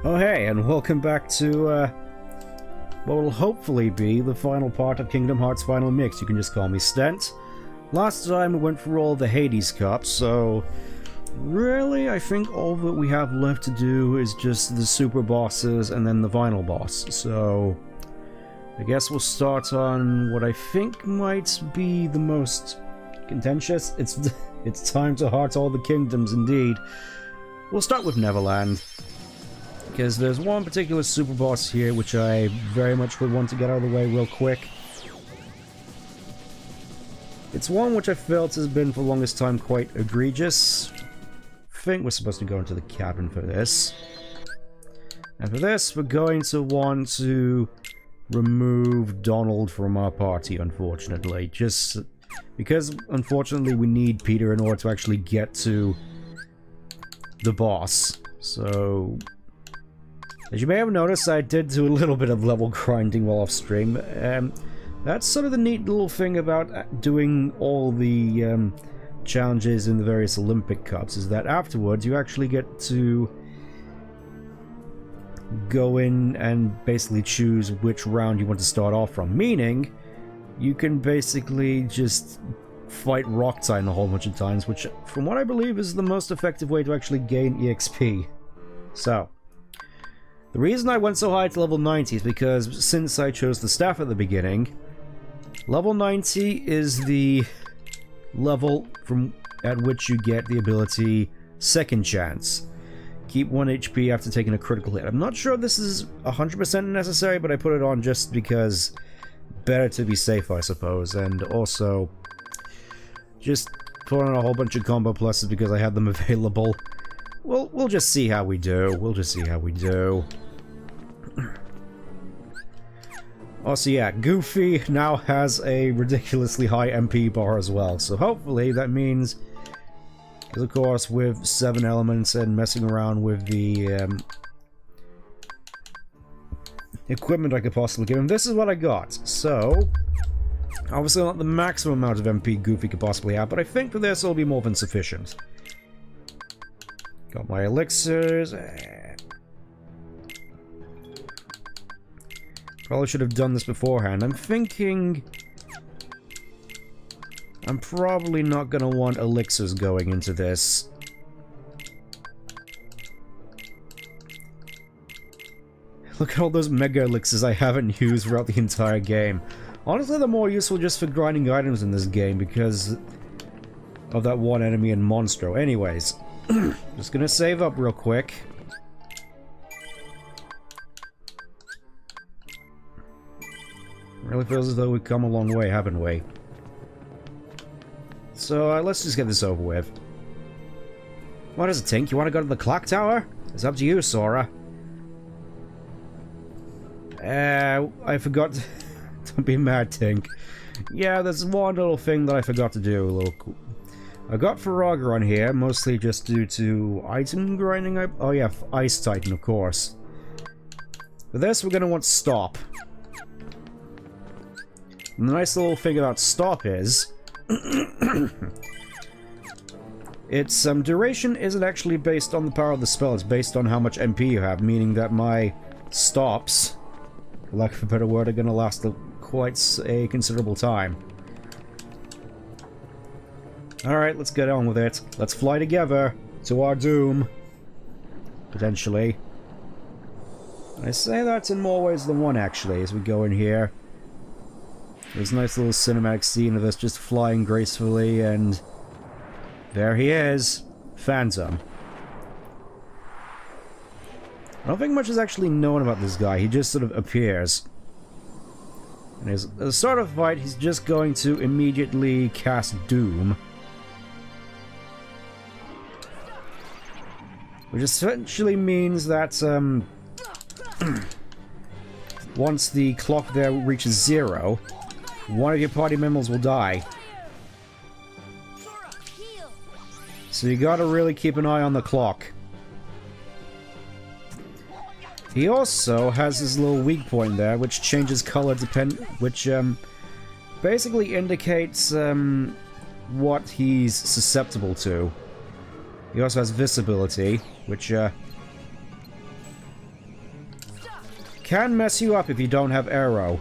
Oh hey, and welcome back to what will hopefully be the final part of Kingdom Hearts Final Mix. You can just call me Stent. Last time we went through all the Hades Cups, so really I think all that we have left to do is just the super bosses and then the final boss. So I guess we'll start on what I think might be the most contentious. It's time to heart all the kingdoms indeed. We'll start with Neverland, because there's one particular super boss here which I very much would want to get out of the way real quick. It's one which I felt has been for the longest time quite egregious. I think we're supposed to go into the cabin for this. And for this, we're going to want to remove Donald from our party, unfortunately. Just because, unfortunately, we need Peter in order to actually get to the boss. So as you may have noticed, I did do a little bit of level grinding while off stream. That's sort of the neat little thing about doing all the challenges in the various Olympic Cups, is that afterwards you actually get to go in and basically choose which round you want to start off from. Meaning, you can basically just fight Rock Titan a whole bunch of times, which, from what I believe, is the most effective way to actually gain EXP. So the reason I went so high to level 90 is because since I chose the staff at the beginning, level 90 is the level at which you get the ability Second Chance. Keep 1 HP after taking a critical hit. I'm not sure if this is 100% necessary, but I put it on just because better to be safe, I suppose, and also just put on a whole bunch of combo pluses because I had them available. We'll just see how we do. We'll just see how we do. Also, yeah, Goofy now has a ridiculously high MP bar as well, so hopefully that means, because of course with 7 elements and messing around with the equipment I could possibly give him, this is what I got. So obviously not the maximum amount of MP Goofy could possibly have, but I think for this it'll be more than sufficient. Got my elixirs. Probably should have done this beforehand. I'm thinking I'm probably not going to want elixirs going into this. Look at all those mega elixirs I haven't used throughout the entire game. Honestly, they're more useful just for grinding items in this game because of that one enemy in Monstro. Anyways, just gonna save up real quick. Really feels as though we've come a long way, haven't we? So let's just get this over with. What is it, Tink? You want to go to the clock tower? It's up to you, Sora. I forgot to... Don't be mad, Tink. Yeah, there's one little thing that I forgot to do. I got Faraga on here, mostly just due to item grinding. Oh yeah, Ice Titan, of course. For this, we're going to want Stop. And the nice little thing about Stop is... its duration isn't actually based on the power of the spell, it's based on how much MP you have, meaning that my stops, for lack of a better word, are going to last quite a considerable time. Alright, let's get on with it. Let's fly together to our doom. Potentially. I say that in more ways than one, actually, as we go in here. There's a nice little cinematic scene of us just flying gracefully, and there he is, Phantom. I don't think much is actually known about this guy, he just sort of appears. And as a start of fight, he's just going to immediately cast Doom. Which essentially means that, once the clock there reaches 0, one of your party members will die. So you gotta really keep an eye on the clock. He also has his little weak point there, which changes color which basically indicates what he's susceptible to. He also has visibility, which can mess you up if you don't have arrow.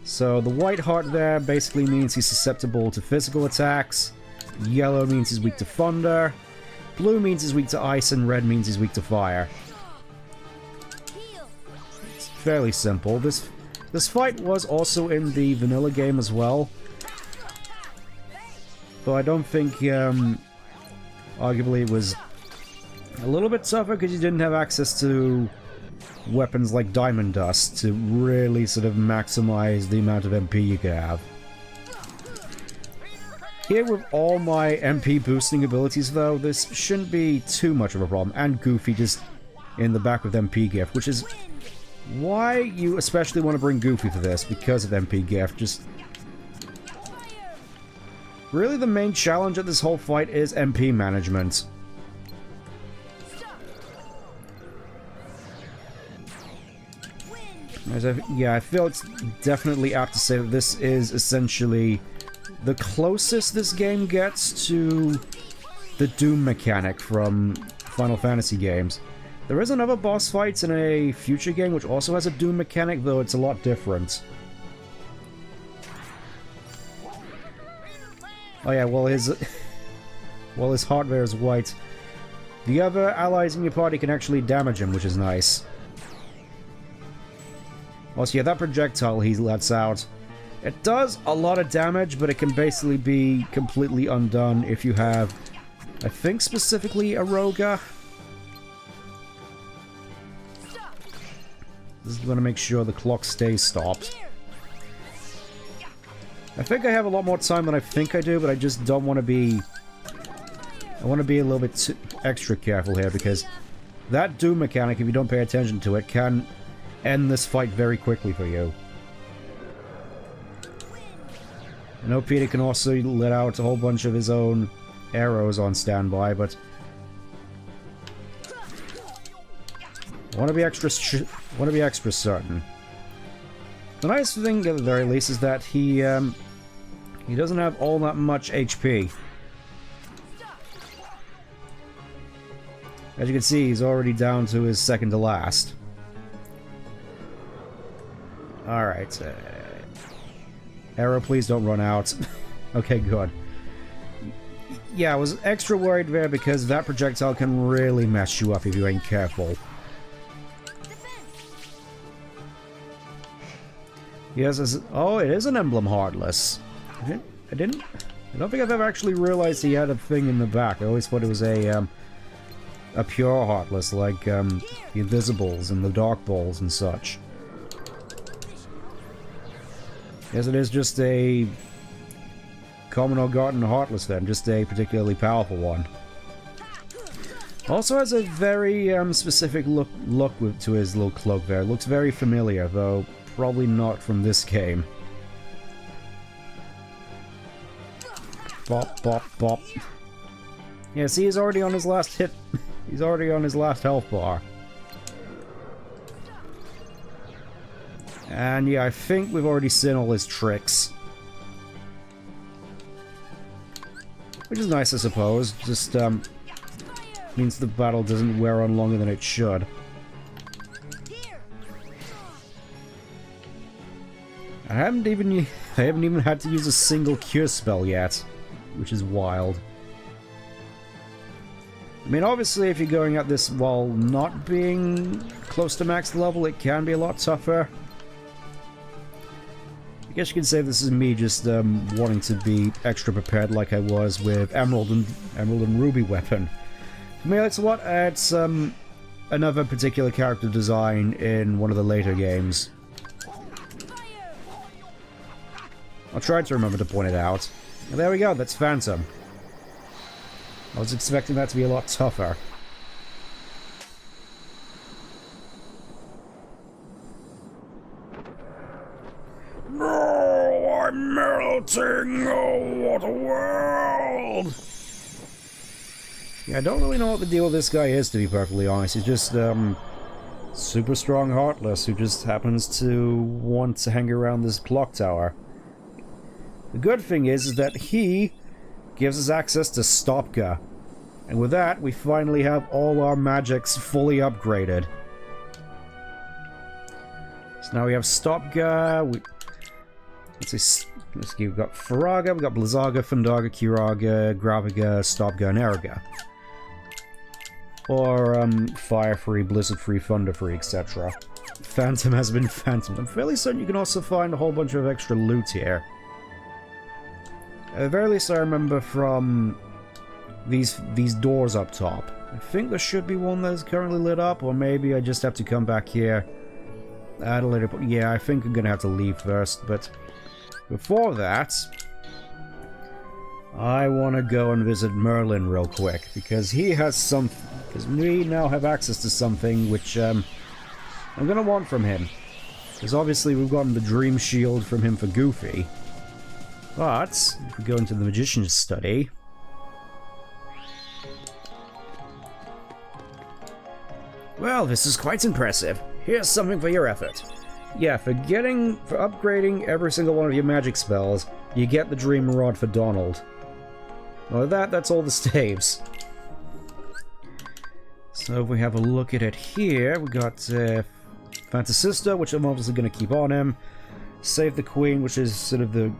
So the white heart there basically means he's susceptible to physical attacks. Yellow means he's weak to thunder. Blue means he's weak to ice, and red means he's weak to fire. It's fairly simple. This fight was also in the vanilla game as well. Though I don't think, arguably it was a little bit tougher because you didn't have access to weapons like Diamond Dust to really sort of maximize the amount of MP you could have. Here with all my MP boosting abilities though, this shouldn't be too much of a problem, and Goofy just in the back with MP gift, which is why you especially want to bring Goofy for this, because of MP gift. Just really the main challenge of this whole fight is MP management. Yeah, I feel it's definitely apt to say that this is essentially the closest this game gets to the Doom mechanic from Final Fantasy games. There is another boss fight in a future game which also has a Doom mechanic, though it's a lot different. Oh yeah, well his hardware is white. The other allies in your party can actually damage him, which is nice. Also, yeah, that projectile he lets out, it does a lot of damage, but it can basically be completely undone if you have, I think specifically a Roga. This is going to make sure the clock stays stopped. I think I have a lot more time than I think I do, but I just don't want to be... I want to be a little bit extra careful here, because that Doom mechanic, if you don't pay attention to it, can end this fight very quickly for you. I know Peter can also let out a whole bunch of his own arrows on standby, but I want to be extra certain. The nice thing, at the very least, is that he doesn't have all that much HP. As you can see, he's already down to his second to last. Alright. Arrow, please don't run out. Okay, good. Yeah, I was extra worried there because that projectile can really mess you up if you ain't careful. Yes, oh, it is an emblem heartless. I don't think I've ever actually realized he had a thing in the back. I always thought it was a pure heartless, like the Invisibles and the Dark Balls and such. Yes, it is just a common or garden heartless then, just a particularly powerful one. Also has a very specific look to his little cloak there. It looks very familiar, though probably not from this game. Bop, bop, bop. Yeah, see, he's already on his last hit. He's already on his last health bar. And yeah, I think we've already seen all his tricks. Which is nice, I suppose. Just, means the battle doesn't wear on longer than it should. I haven't even had to use a single cure spell yet, which is wild. I mean, obviously, if you're going at this while not being close to max level, it can be a lot tougher. I guess you could say this is me just wanting to be extra prepared like I was with Emerald and Ruby weapon. For me, it's what it's another particular character design in one of the later games. I'll try to remember to point it out. And there we go, that's Phantom. I was expecting that to be a lot tougher. No, I'm melting! Oh, what a world! Yeah, I don't really know what the deal with this guy is, to be perfectly honest. He's just, super strong Heartless who just happens to want to hang around this clock tower. The good thing is that he gives us access to Stopka. And with that, we finally have all our magics fully upgraded. So now we have Stopgar. Let's see, we've got Faraga, we've got Blizzaga, Fundaga, Kiraga, Gravaga, Stopgar, and Eraga. Or, Fire Free, Blizzard Free, Thunder Free, etc. Phantom has been Phantom. I'm fairly certain you can also find a whole bunch of extra loot here. At the very least, I remember from these doors up top. I think there should be one that is currently lit up, or maybe I just have to come back here at a later point. Yeah, I think I'm gonna have to leave first, but before that, I want to go and visit Merlin real quick, because he has some... because we now have access to something which I'm gonna want from him. Because obviously we've gotten the Dream Shield from him for Goofy. But, if we go into the Magician's Study... well, this is quite impressive. Here's something for your effort. Yeah, for upgrading every single one of your magic spells, you get the Dream Rod for Donald. Well, that's all the staves. So if we have a look at it here, we got Fantasista, which I'm obviously going to keep on him. Save the Queen, which is sort of the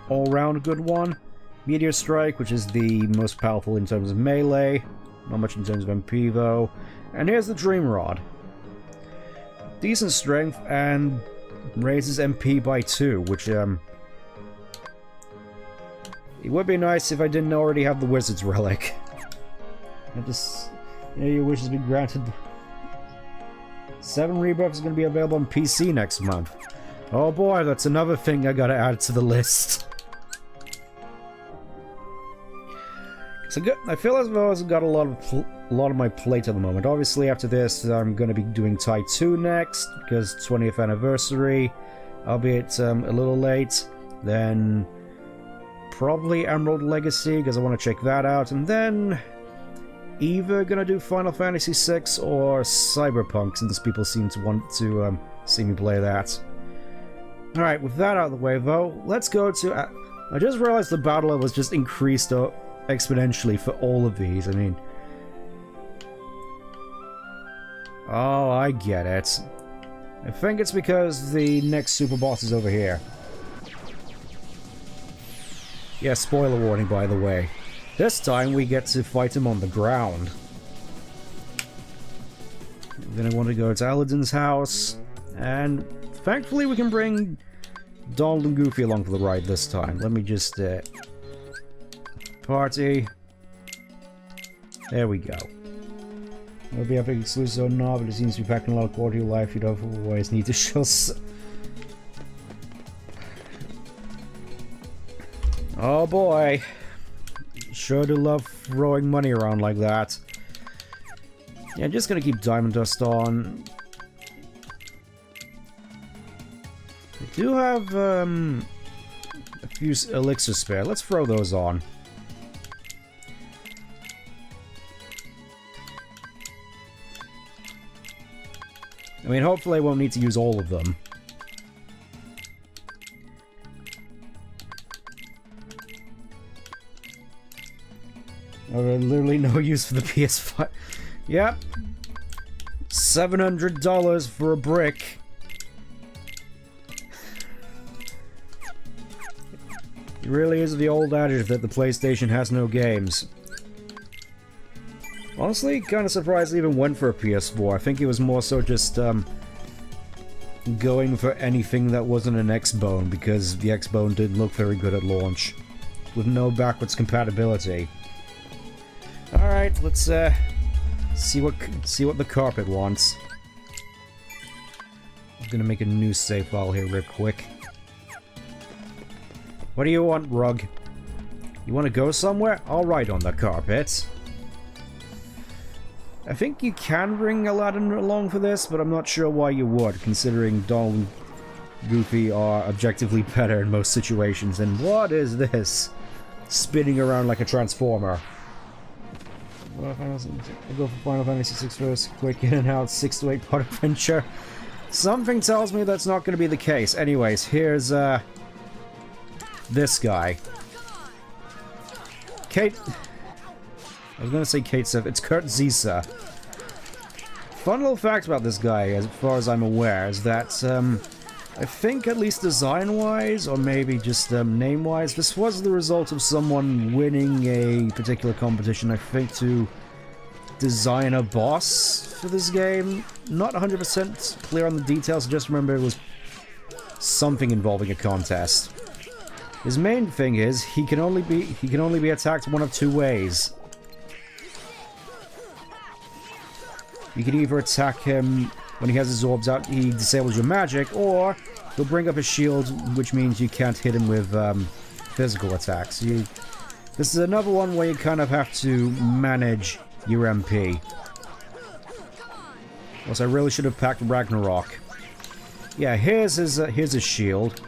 all-round good one. Meteor Strike, which is the most powerful in terms of melee. Not much in terms of MP, though. And here's the Dream Rod. Decent strength and raises MP by 2, which, it would be nice if I didn't already have the Wizard's Relic. I just... your wish has been granted. 7 Rebuffs is going to be available on PC next month. Oh boy, that's another thing I gotta add to the list. So good. I feel as though I've got a lot of my plate at the moment. Obviously, after this, I'm going to be doing Tai 2 next, because 20th anniversary, albeit a little late. Then probably Emerald Legacy, because I want to check that out. And then either going to do Final Fantasy VI or Cyberpunk, since people seem to want to see me play that. Alright, with that out of the way, though, let's go to... I just realized the battle level was just increased exponentially for all of these. I mean... oh, I get it. I think it's because the next super boss is over here. Yeah, spoiler warning, by the way. This time we get to fight him on the ground. Then I want to go to Aladdin's house, and thankfully we can bring Donald and Goofy along for the ride this time. Let me just, party. There we go. It'll be Epic exclusive or not, but it seems to be packing a lot of quality of life you don't always need to show. Oh boy. Sure do love throwing money around like that. Yeah, just gonna keep Diamond Dust on. I do have a few elixirs spare. Let's throw those on. I mean, hopefully I won't need to use all of them. Literally no use for the PS5. Yep. $700 for a brick. It really is the old adage that the PlayStation has no games. Honestly, kind of surprised it even went for a PS4. I think it was more so just, going for anything that wasn't an X-Bone, because the X-Bone didn't look very good at launch. With no backwards compatibility. Alright, let's, see what the carpet wants. I'm gonna make a new save file here real quick. What do you want, Rug? You want to go somewhere? I'll ride on the carpet. I think you can bring Aladdin along for this, but I'm not sure why you would, considering Donald and Goofy are objectively better in most situations. And what is this? Spinning around like a transformer. I'll go for Final Fantasy VI first. Quick in and out, 6 to 8 part adventure. Something tells me that's not going to be the case. Anyways, here's this guy. Kate... I was going to say Kate Seth. It's Kurt Zisa. Fun little fact about this guy, as far as I'm aware, is that, I think at least design-wise, or maybe just name-wise, this was the result of someone winning a particular competition, I think, to design a boss for this game. Not 100% clear on the details, I just remember it was something involving a contest. His main thing is, he can only be attacked one of two ways. You can either attack him when he has his orbs out, he disables your magic, or he'll bring up his shield, which means you can't hit him with physical attacks. This is another one where you kind of have to manage your MP. Also, I really should have packed Ragnarok. Yeah, here's his shield.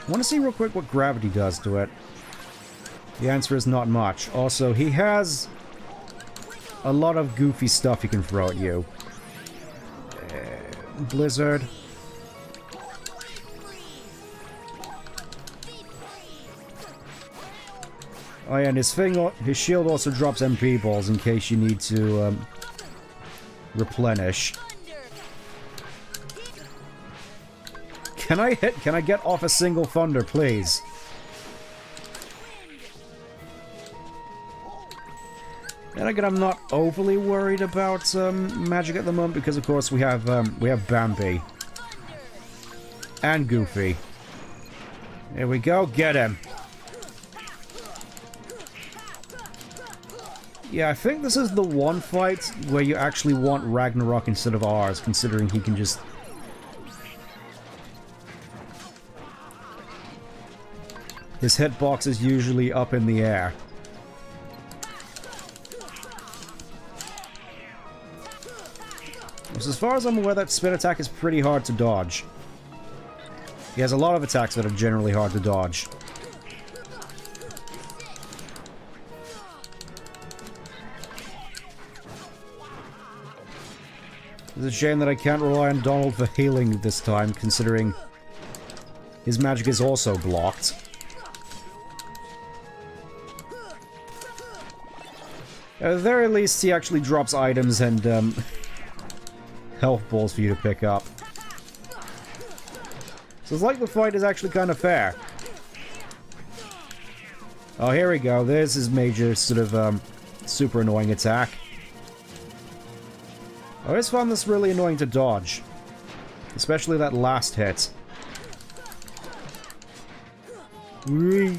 I want to see real quick what gravity does to it. The answer is not much. Also, he has a lot of goofy stuff he can throw at you. Blizzard. Oh yeah, and his shield also drops MP balls in case you need to replenish. Can I get off a single thunder, please? And again, I'm not overly worried about magic at the moment because, of course, we have Bambi and Goofy. Here we go, get him. Yeah, I think this is the one fight where you actually want Ragnarok instead of ours, considering he can just... His hitbox is usually up in the air. So as far as I'm aware, that spin attack is pretty hard to dodge. He has a lot of attacks that are generally hard to dodge. It's a shame that I can't rely on Donald for healing this time, considering his magic is also blocked. At the very least, he actually drops items and health balls for you to pick up. So it's like the fight is actually kind of fair. Oh, here we go. There's his major sort of super annoying attack. I always found this really annoying to dodge. Especially that last hit. Whee!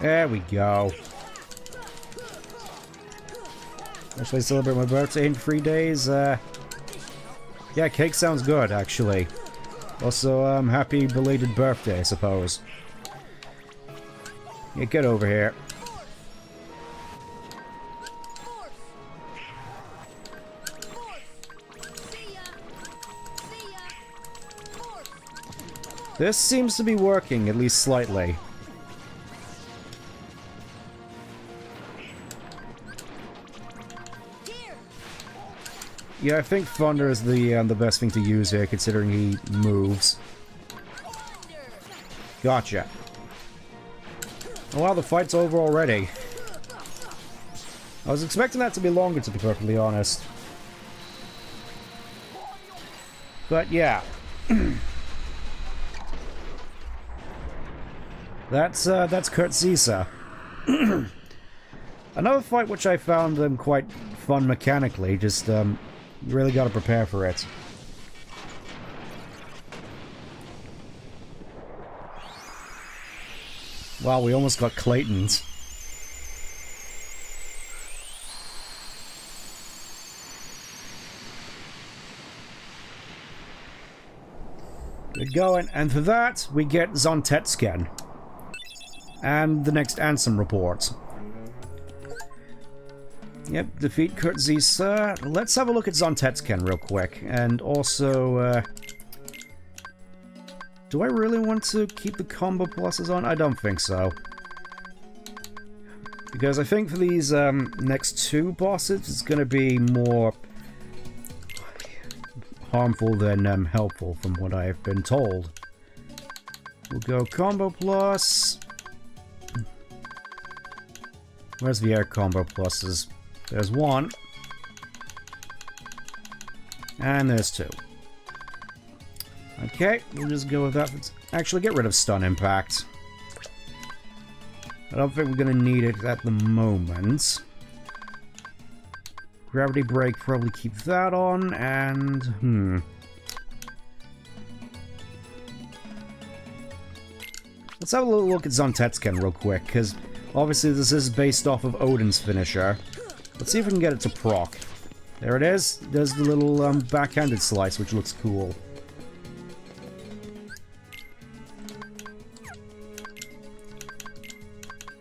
There we go. Actually, celebrate my birthday in 3 days. Yeah, cake sounds good, actually. Also, happy belated birthday, I suppose. Yeah, get over here. This seems to be working, at least slightly. Yeah, I think Thunder is the best thing to use here, considering he moves. Gotcha. Oh wow, the fight's over already. I was expecting that to be longer, to be perfectly honest. But yeah. That's Kurt Zisa. Another fight which I found quite fun mechanically, just you really gotta prepare for it. Wow, we almost got Clayton's. Good going, and for that, we get Zontetsken. And the next Ansem report. Yep, defeat Kurt Zisa. Let's have a look at Zontetsken real quick. And also, do I really want to keep the combo pluses on? I don't think so. Because I think for these next two bosses, it's going to be more harmful than helpful, from what I have been told. We'll go combo plus. Where's the air combo pluses? There's one. And there's two. Okay, we'll just go with that. Let's actually get rid of stun impact. I don't think we're going to need it at the moment. Gravity break, probably keep that on, and... Let's have a little look at Zontetsuken real quick, because obviously this is based off of Odin's finisher. Let's see if we can get it to proc. There it is. There's the little backhanded slice, which looks cool.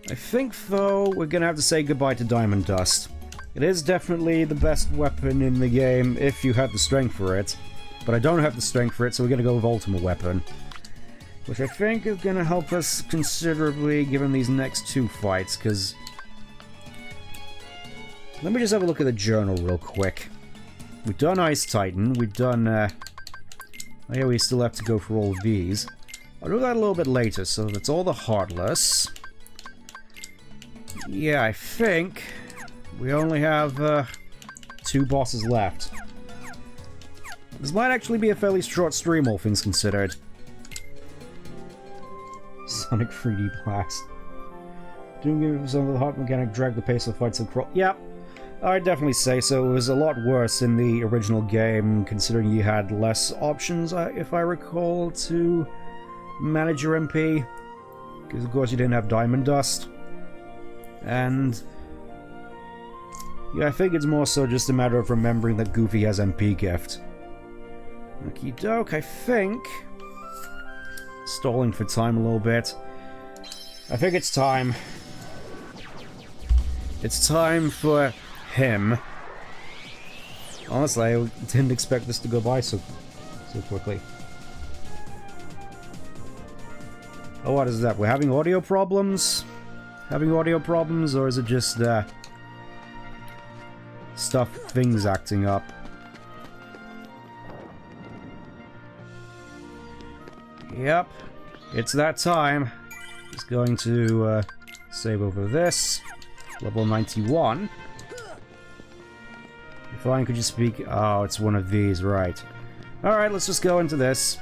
I think, though, we're going to have to say goodbye to Diamond Dust. It is definitely the best weapon in the game if you have the strength for it. But I don't have the strength for it, so we're going to go with Ultimate Weapon. Which I think is going to help us considerably given these next two fights, because... Let me just have a look at the journal real quick. We've done Ice Titan, we've done... Oh yeah, we still have to go for all of these. I'll do that a little bit later, so that's all the Heartless. Yeah, I think we only have two bosses left. This might actually be a fairly short stream, all things considered. Sonic 3D Blast. Doing give some of the hot mechanic drag the pace of fights and crawl. Yeah, I'd definitely say so. It was a lot worse in the original game, considering you had less options, if I recall, to manage your MP. Because, of course, you didn't have Diamond Dust. And... yeah, I think it's more so just a matter of remembering that Goofy has MP Gift. Okie doke, I think... Stalling for time a little bit. I think it's time. It's time for him. Honestly, I didn't expect this to go by so quickly. Oh, what is that? We're having audio problems? Having audio problems, or is it just things acting up? Yep, it's that time. Just going to save over this. Level 91. Fine, could you speak? Oh, it's one of these, right. Alright, let's just go into this.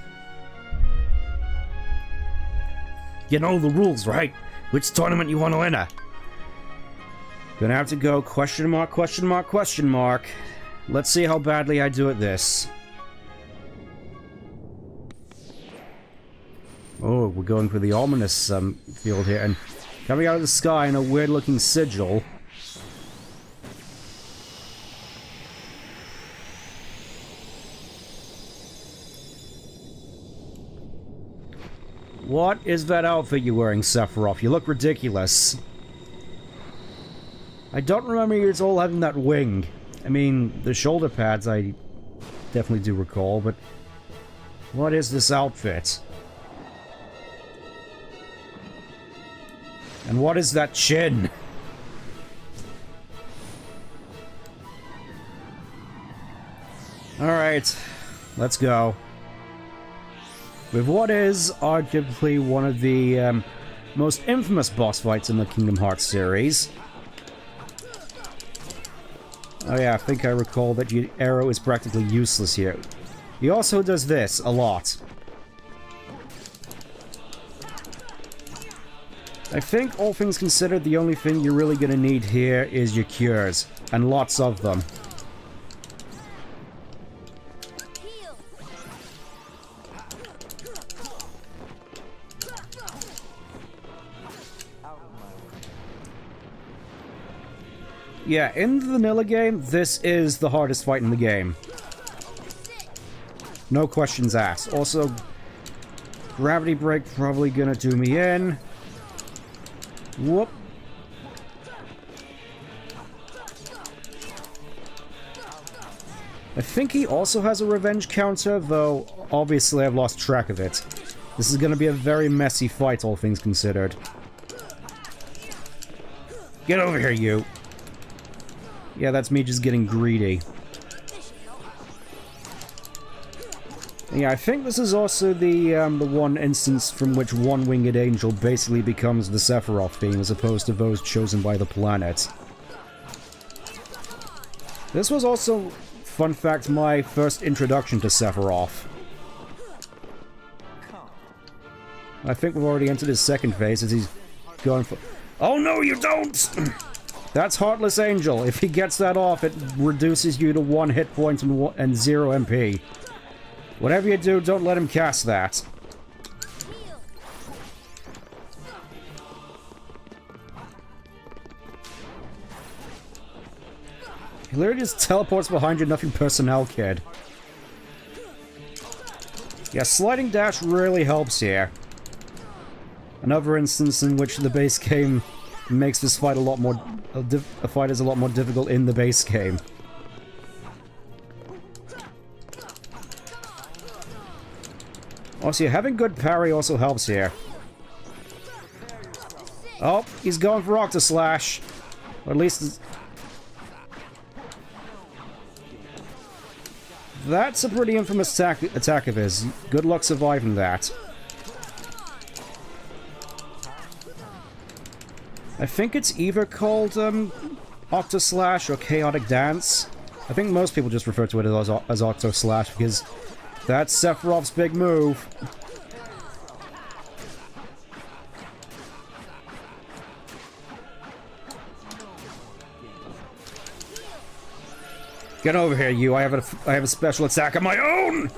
You know the rules, right? Which tournament you want to enter? Gonna have to go question mark, question mark, question mark. Let's see how badly I do at this. Oh, we're going for the ominous field here, and coming out of the sky in a weird-looking sigil. What is that outfit you're wearing, Sephiroth? You look ridiculous. I don't remember you all having that wing. I mean, the shoulder pads I definitely do recall, but... what is this outfit? And what is that chin? Alright, let's go. With what is arguably one of the most infamous boss fights in the Kingdom Hearts series. Oh yeah, I think I recall that your arrow is practically useless here. He also does this a lot. I think, all things considered, the only thing you're really gonna need here is your cures, and lots of them. Yeah, in the vanilla game, this is the hardest fight in the game. No questions asked. Also, gravity break probably gonna do me in. Whoop. I think he also has a revenge counter, though obviously I've lost track of it. This is gonna be a very messy fight, all things considered. Get over here, you! Yeah, that's me just getting greedy. Yeah, I think this is also the one instance from which one winged angel basically becomes the Sephiroth theme, as opposed to those chosen by the planet. This was also, fun fact, my first introduction to Sephiroth. I think we've already entered his second phase as he's going for... Oh no, you don't! That's Heartless Angel. If he gets that off, it reduces you to 1 hit point and 0 MP. Whatever you do, don't let him cast that. He literally just teleports behind your nothing personnel kid. Yeah, sliding dash really helps here. Another instance in which the base game makes this fight a lot more... a fight is a lot more difficult in the base game. Also, having good parry also helps here. Oh, he's going for Octoslash. Or at least... That's a pretty infamous attack of his. Good luck surviving that. I think it's either called Octoslash or Chaotic Dance. I think most people just refer to it as Octoslash because that's Sephiroth's big move. Get over here, you. I have a special attack of my own!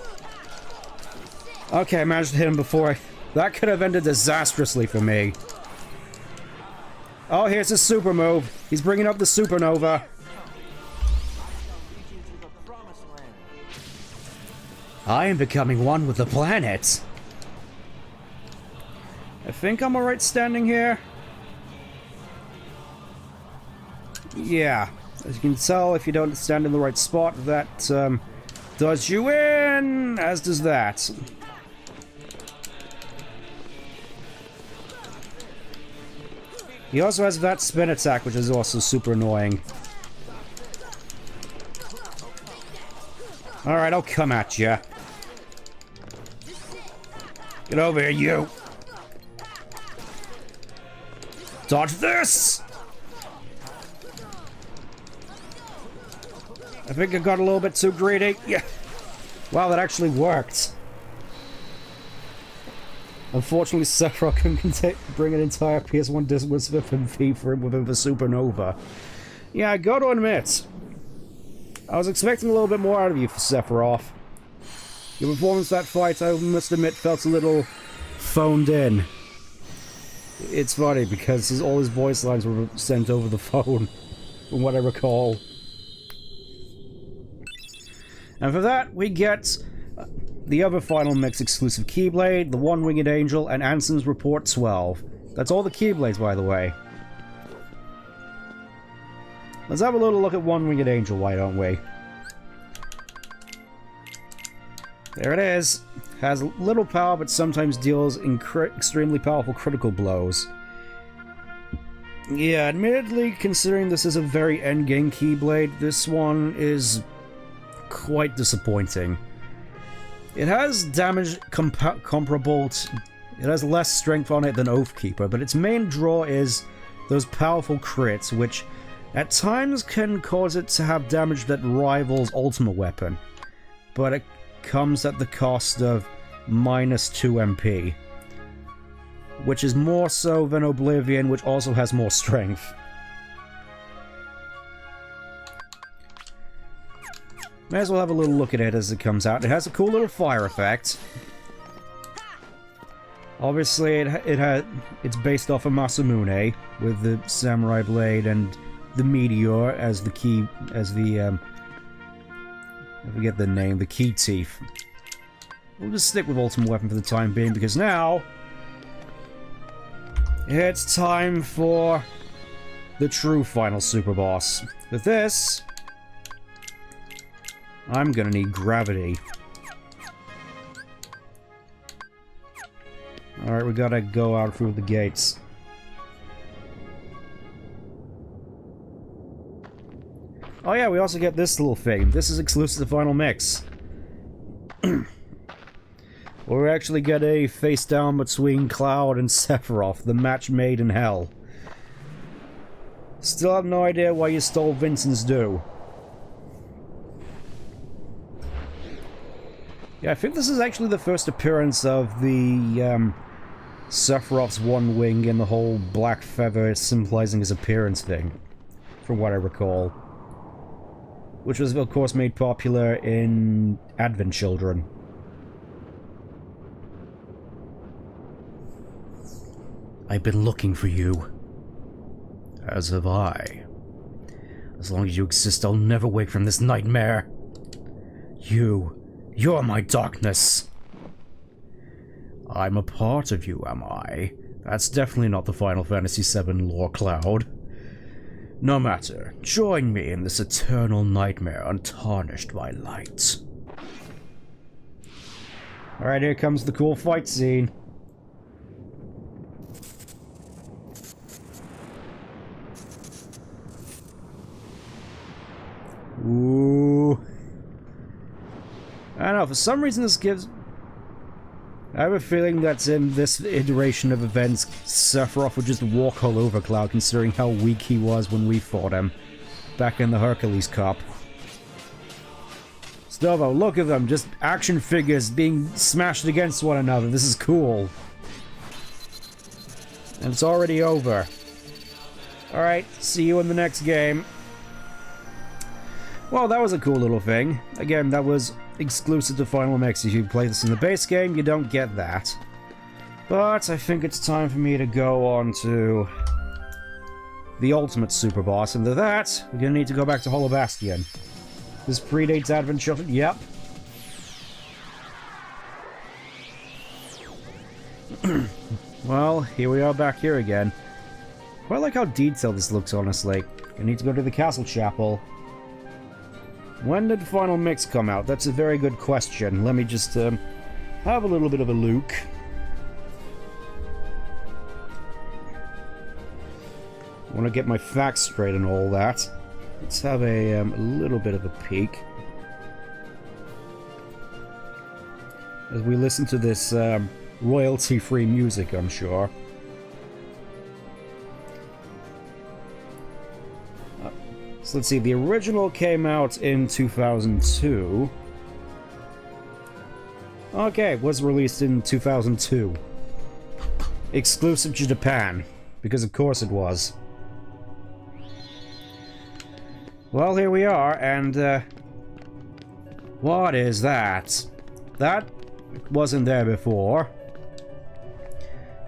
Okay, I managed to hit him before that could have ended disastrously for me. Oh, here's his super move. He's bringing up the supernova. I am becoming one with the planet. I think I'm alright standing here. Yeah. As you can tell, if you don't stand in the right spot, that does you in, as does that. He also has that spin attack, which is also super annoying. Alright, I'll come at ya. Get over here, you! Dodge this! I think I got a little bit too greedy. Yeah. Wow, that actually worked. Unfortunately, Sephiroth can bring an entire PS1 disc with FMV for him within the supernova. Yeah, I got to admit, I was expecting a little bit more out of you, Sephiroth. Your performance that fight, I must admit, felt a little phoned in. It's funny because all his voice lines were sent over the phone, from what I recall. And for that, we get the other Final Mix exclusive Keyblade, the One-Winged Angel, and Ansem's Report 12. That's all the Keyblades, by the way. Let's have a little look at One-Winged Angel, why don't we? There it is. Has little power, but sometimes deals extremely powerful critical blows. Yeah, admittedly, considering this is a very endgame Keyblade, this one is quite disappointing. It has damage comparable to... It has less strength on it than Oathkeeper, but its main draw is those powerful crits, which at times can cause it to have damage that rivals Ultimate Weapon, but it comes at the cost of -2 MP, which is more so than Oblivion, which also has more strength. May as well have a little look at it as it comes out. It has a cool little fire effect. Obviously, it's based off of Masamune, with the samurai blade and the meteor as the key, as the I forget the name, the key teeth. We'll just stick with Ultimate Weapon for the time being, because now it's time for the true final super boss. With this, I'm gonna need gravity. Alright, we gotta go out through the gates. Oh yeah, we also get this little thing. This is exclusive to Final Mix. Where we actually get a face down between Cloud and Sephiroth, the match made in hell. Still have no idea why you stole Vincent's due. Yeah, I think this is actually the first appearance of the Sephiroth's one wing and the whole black feather symbolizing his appearance thing, from what I recall. Which was, of course, made popular in Advent Children. I've been looking for you. As have I. As long as you exist, I'll never wake from this nightmare. You're my darkness. I'm a part of you, am I? That's definitely not the Final Fantasy VII lore cloud. No matter, join me in this eternal nightmare untarnished by light. Alright, here comes the cool fight scene. Ooh. I don't know, for some reason this gives... I have a feeling that in this iteration of events, Sephiroth would just walk all over Cloud, considering how weak he was when we fought him back in the Hercules Cup. Still though, look at them, just action figures being smashed against one another. This is cool. And it's already over. Alright, see you in the next game. Well, that was a cool little thing. Again, that was exclusive to Final Mix. If you play this in the base game, you don't get that. But I think it's time for me to go on to the ultimate super boss, and to that, we're gonna need to go back to Hollow Bastion. This predates Advent Children. Yep. Well, here we are back here again. Quite like how detailed this looks, honestly. I need to go to the Castle Chapel. When did Final Mix come out? That's a very good question. Let me just have a little bit of a look. I want to get my facts straight and all that. Let's have a little bit of a peek. As we listen to this royalty-free music, I'm sure. So let's see, the original came out in 2002. Okay, it was released in 2002. Exclusive to Japan, because of course it was. Well, here we are, and what is that? That wasn't there before.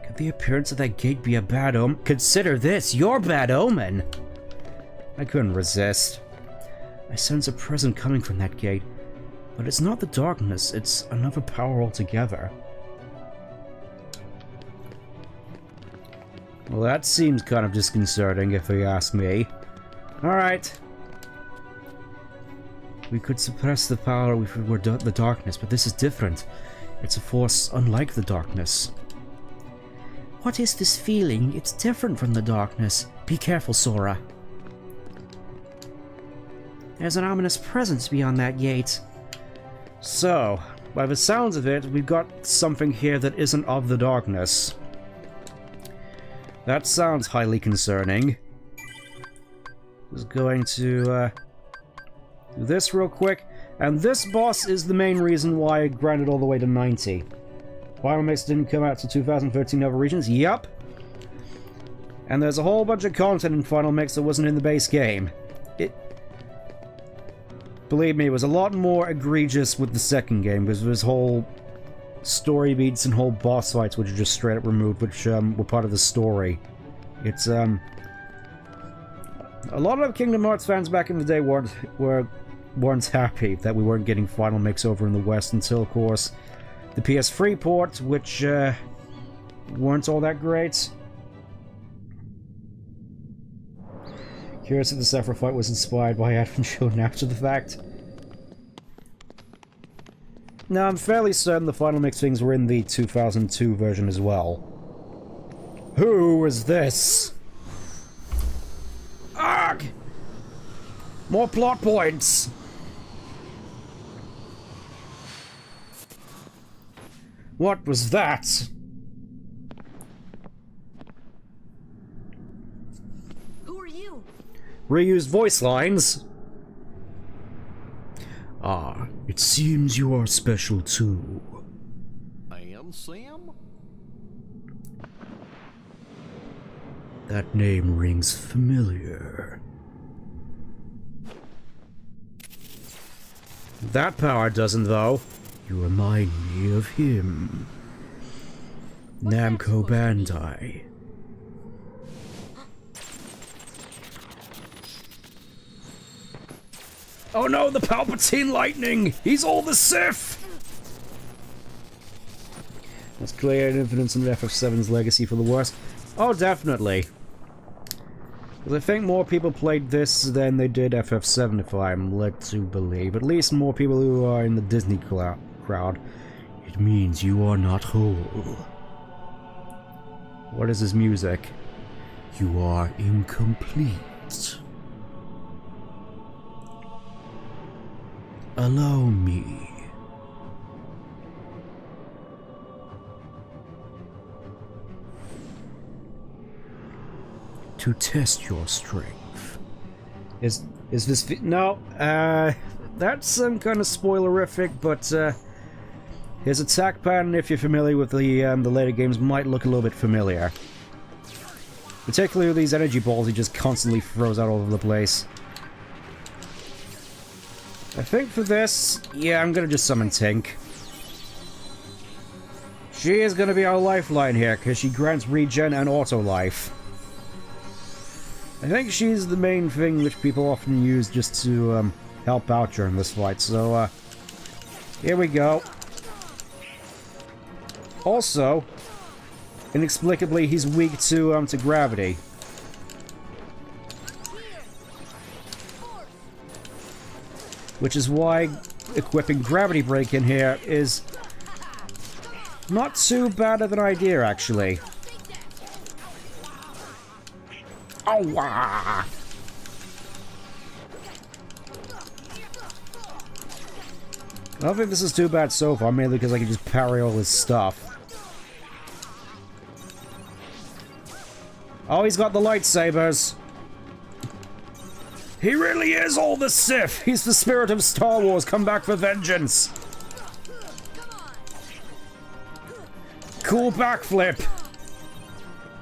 Could the appearance of that gate be a bad omen? Consider this, your bad omen! I couldn't resist. I sense a presence coming from that gate, but it's not the darkness, it's another power altogether. Well, that seems kind of disconcerting, if you ask me. Alright. We could suppress the power if it were the darkness, but this is different. It's a force unlike the darkness. What is this feeling? It's different from the darkness. Be careful, Sora. There's an ominous presence beyond that gate. So, by the sounds of it, we've got something here that isn't of the darkness. That sounds highly concerning. Just going to do this real quick. And this boss is the main reason why I granted all the way to 90. Final Mix didn't come out to 2013 other regions? Yup. And there's a whole bunch of content in Final Mix that wasn't in the base game. Believe me, it was a lot more egregious with the second game, because there's whole story beats and whole boss fights which are just straight up removed, which were part of the story. It's, a lot of Kingdom Hearts fans back in the day weren't happy that we weren't getting Final Mix over in the West until, of course, the PS3 port, which, weren't all that great. Curious if the Sephiroth fight was inspired by Advent Children after the fact. Now, I'm fairly certain the Final Mix things were in the 2002 version as well. Who is this? Arg! More plot points! What was that? Who are you? Reused voice lines. Ah, it seems you are special too. Ansem? That name rings familiar. That power doesn't, though. You remind me of him. Namco Bandai. Oh no, the Palpatine lightning! He's all the Sith! Let's clear influence on FF7's legacy for the worst. Oh, definitely. Because I think more people played this than they did FF7, if I'm led to believe. At least more people who are in the Disney crowd. It means you are not whole. What is this music? You are incomplete. Allow me. To test your strength. Is this no? That's some kind of spoilerific, but his attack pattern, if you're familiar with the later games, might look a little bit familiar. Particularly with these energy balls he just constantly throws out all over the place. I think for this, yeah, I'm gonna just summon Tink. She is gonna be our lifeline here, because she grants regen and auto life. I think she's the main thing which people often use just to help out during this fight, so here we go. Also, inexplicably, he's weak to gravity. Which is why equipping Gravity Break in here is not too bad of an idea, actually. Oh, wow. I don't think this is too bad so far, mainly because I can just parry all his stuff. Oh, he's got the lightsabers. He really is all the Sith. He's the spirit of Star Wars. Come back for vengeance. Cool backflip.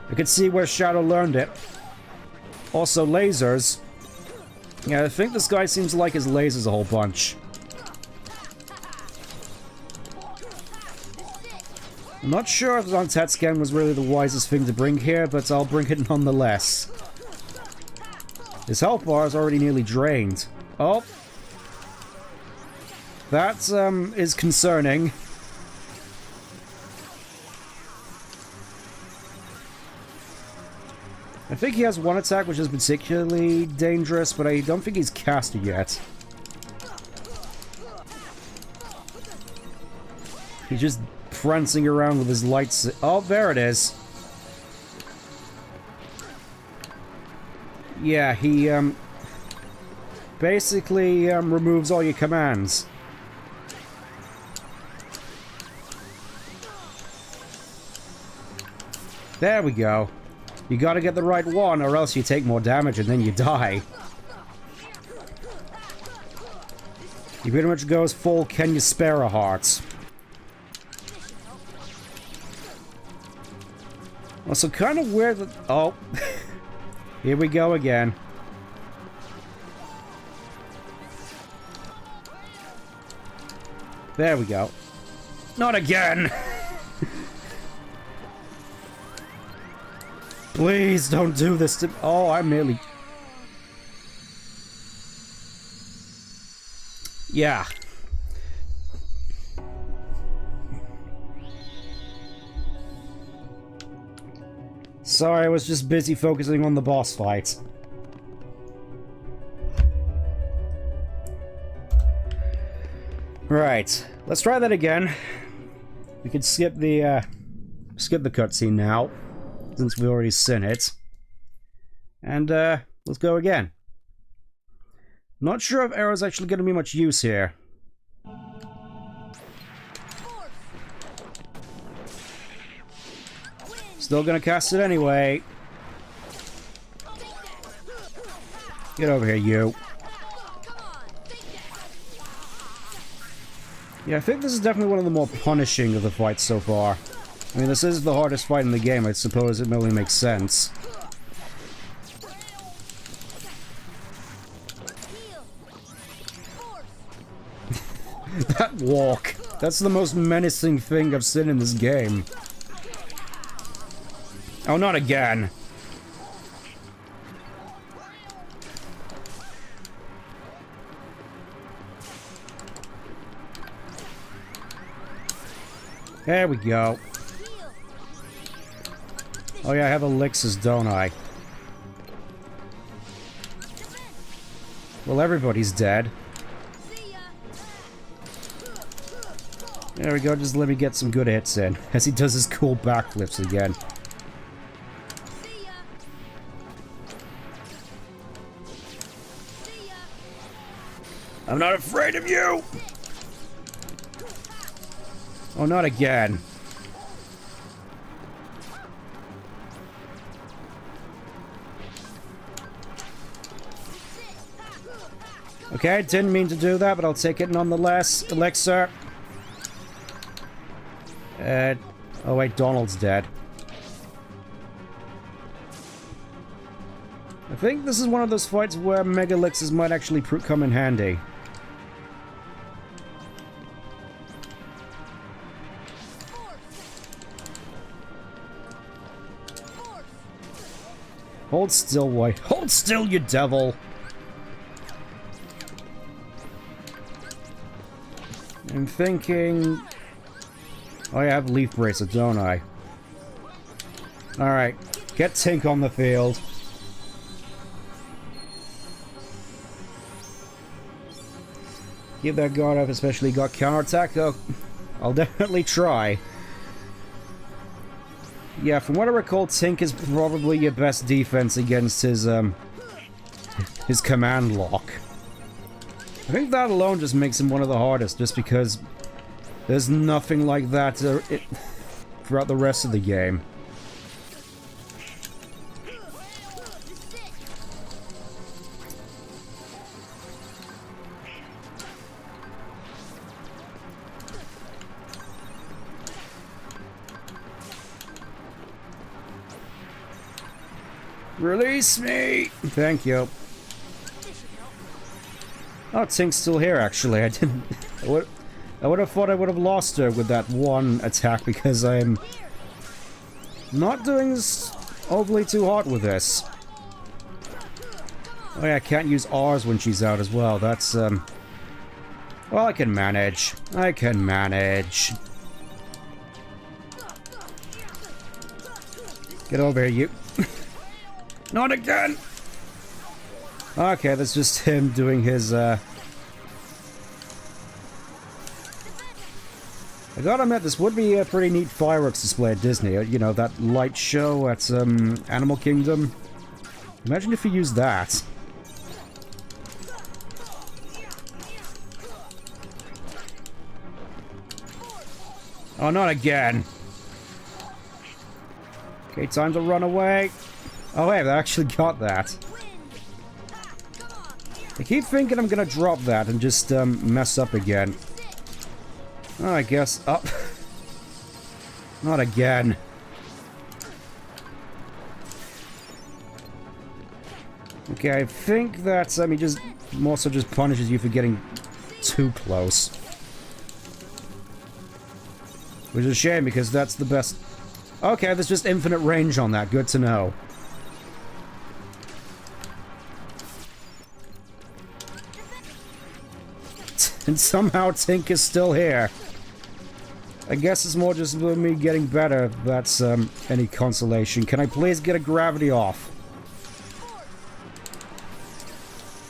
I could see where Shadow learned it. Also, lasers. Yeah, I think this guy seems to like his lasers a whole bunch. I'm not sure if Zontetscan was really the wisest thing to bring here, but I'll bring it nonetheless. His health bar is already nearly drained. Oh. That, is concerning. I think he has one attack which is particularly dangerous, but I don't think he's cast it yet. He's just prancing around with his lights. Oh, there it is. Yeah, he, basically, removes all your commands. There we go. You gotta get the right one, or else you take more damage and then you die. He pretty much goes full Can You Spare a Heart. Also, kind of weird that... Oh. Here we go again. There we go. Not again! Please don't do this to... Oh, I'm nearly... Yeah. Sorry, I was just busy focusing on the boss fight. Right. Let's try that again. We could skip the cutscene now, since we've already seen it. And, let's go again. Not sure if arrow's actually going to be much use here. Still gonna cast it anyway. Get over here, you. Yeah, I think this is definitely one of the more punishing of the fights so far. I mean, this is the hardest fight in the game, I suppose it only makes sense. That walk. That's the most menacing thing I've seen in this game. Oh, not again. There we go. Oh yeah, I have elixirs, don't I? Well, everybody's dead. There we go, just let me get some good hits in, as he does his cool backflips again. I'm not afraid of you! Oh, not again. Okay, I didn't mean to do that, but I'll take it nonetheless. Elixir. Oh wait, Donald's dead. I think this is one of those fights where Mega Elixirs might actually come in handy. Hold still, White. Hold still, you devil! I'm thinking... Oh, I have Leaf Bracelet, don't I? Alright. Get Tink on the field. Keep that guard up, especially got counterattack. Oh, I'll definitely try. Yeah, from what I recall, Tink is probably your best defense against his command lock. I think that alone just makes him one of the hardest, just because there's nothing like that throughout the rest of the game. Release me! Thank you. Oh, Tink's still here, actually. I didn't... I would have thought I would have lost her with that one attack because I'm not doing overly too hot with this. Oh yeah, I can't use R's when she's out as well. That's, well, I can manage. I can manage. Get over here, you. Not again! Okay, that's just him doing his, I gotta admit, this would be a pretty neat fireworks display at Disney. You know, that light show at, Animal Kingdom. Imagine if you used that. Oh, not again. Okay, time to run away. Oh, hey, I actually got that. I keep thinking I'm gonna drop that and just, mess up again. Oh, I guess up. Not again. Okay, I think that, he just more so just punishes you for getting too close. Which is a shame, because that's the best... Okay, there's just infinite range on that. Good to know. And somehow Tink is still here. I guess it's more just me getting better, if that's any consolation. Can I please get a gravity off?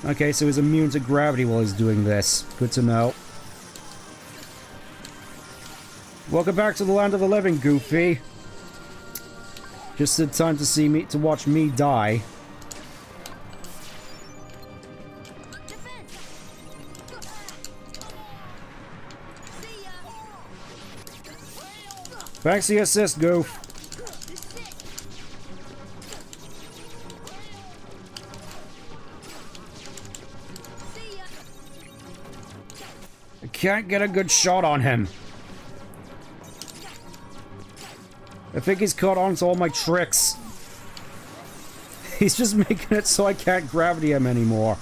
Okay, so he's immune to gravity while he's doing this. Good to know. Welcome back to the land of the living, Goofy. Just in time to see me, to watch me die. Thanks for the assist, Goof. can't get a good shot on him. I think he's caught on to all my tricks. He's just making it so I can't gravity him anymore.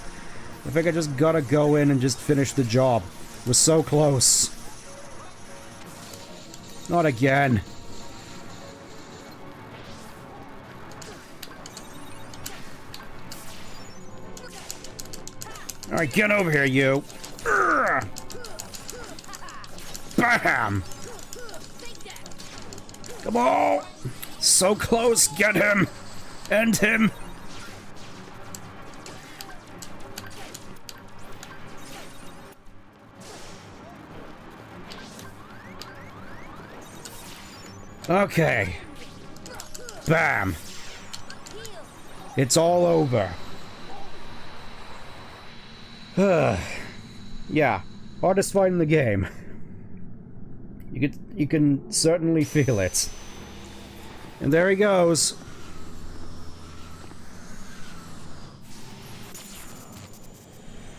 I think I just gotta go in and just finish the job. We're so close. Not again. Alright, get over here, you. Urgh. Bam! Come on! So close, get him! End him! Okay. Bam! It's all over. Yeah, hardest fight in the game. You can certainly feel it. And there he goes.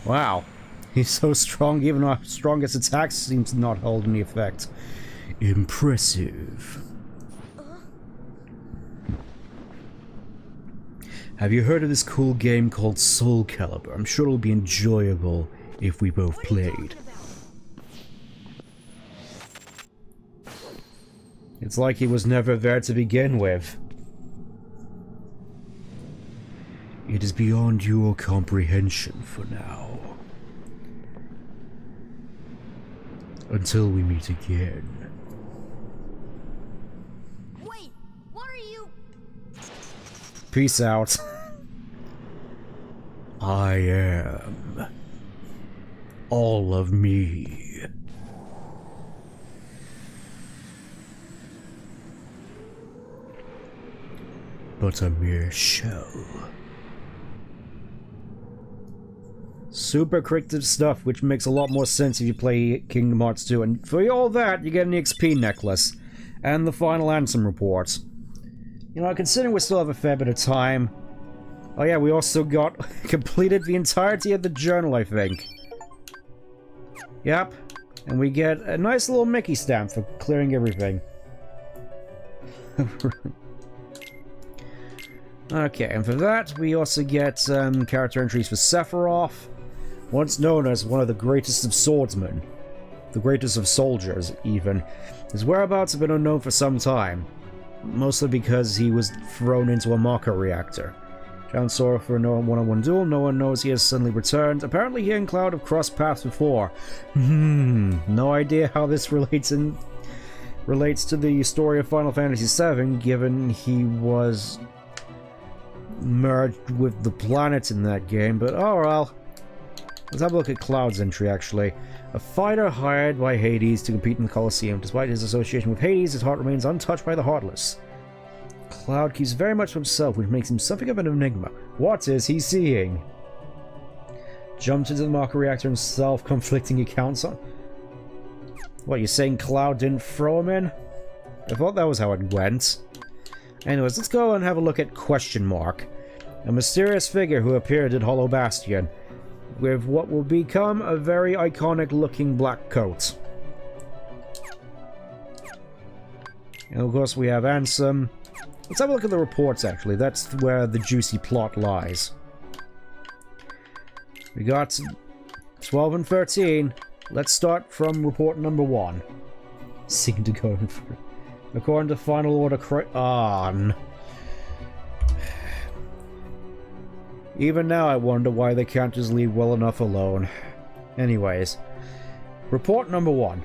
Wow. He's so strong, even our strongest attacks seem to not hold any effect. Impressive. Have you heard of this cool game called Soul Calibur? I'm sure it'll be enjoyable if we both played. It's like he was never there to begin with. It is beyond your comprehension for now. Until we meet again. Wait, what are you? Peace out. I am all of me. But a mere shell. Super cryptic stuff, which makes a lot more sense if you play Kingdom Hearts 2. And for all that, you get an XP necklace. And the final Ansem report. You know, considering we still have a fair bit of time... Oh yeah, we also got completed the entirety of the journal, I think. Yep. And we get a nice little Mickey stamp for clearing everything. Okay, and for that, we also get character entries for Sephiroth, once known as one of the greatest of swordsmen. The greatest of soldiers, even. His whereabouts have been unknown for some time. Mostly because he was thrown into a Mako reactor. Found Sora for a one-on-one duel, no one knows he has suddenly returned. Apparently he and Cloud have crossed paths before. No idea how this relates to the story of Final Fantasy VII, given he was merged with the planets in that game, but oh well. Let's have a look at Cloud's entry, actually. A fighter hired by Hades to compete in the Colosseum. Despite his association with Hades, his heart remains untouched by the Heartless. Cloud keeps very much to himself, which makes him something of an enigma. What is he seeing? Jumped into the Mako reactor and self-conflicting accounts on... What, you're saying Cloud didn't throw him in? I thought that was how it went. Anyways, let's go and have a look at Question Mark. A mysterious figure who appeared at Hollow Bastion, with what will become a very iconic-looking black coat. And of course we have Ansem. Let's have a look at the reports, actually. That's where the juicy plot lies. We got 12 and 13. Let's start from report number 1. Seem to go for... According to Final Order Even now I wonder why they can't just leave well enough alone. Anyways. Report number 1.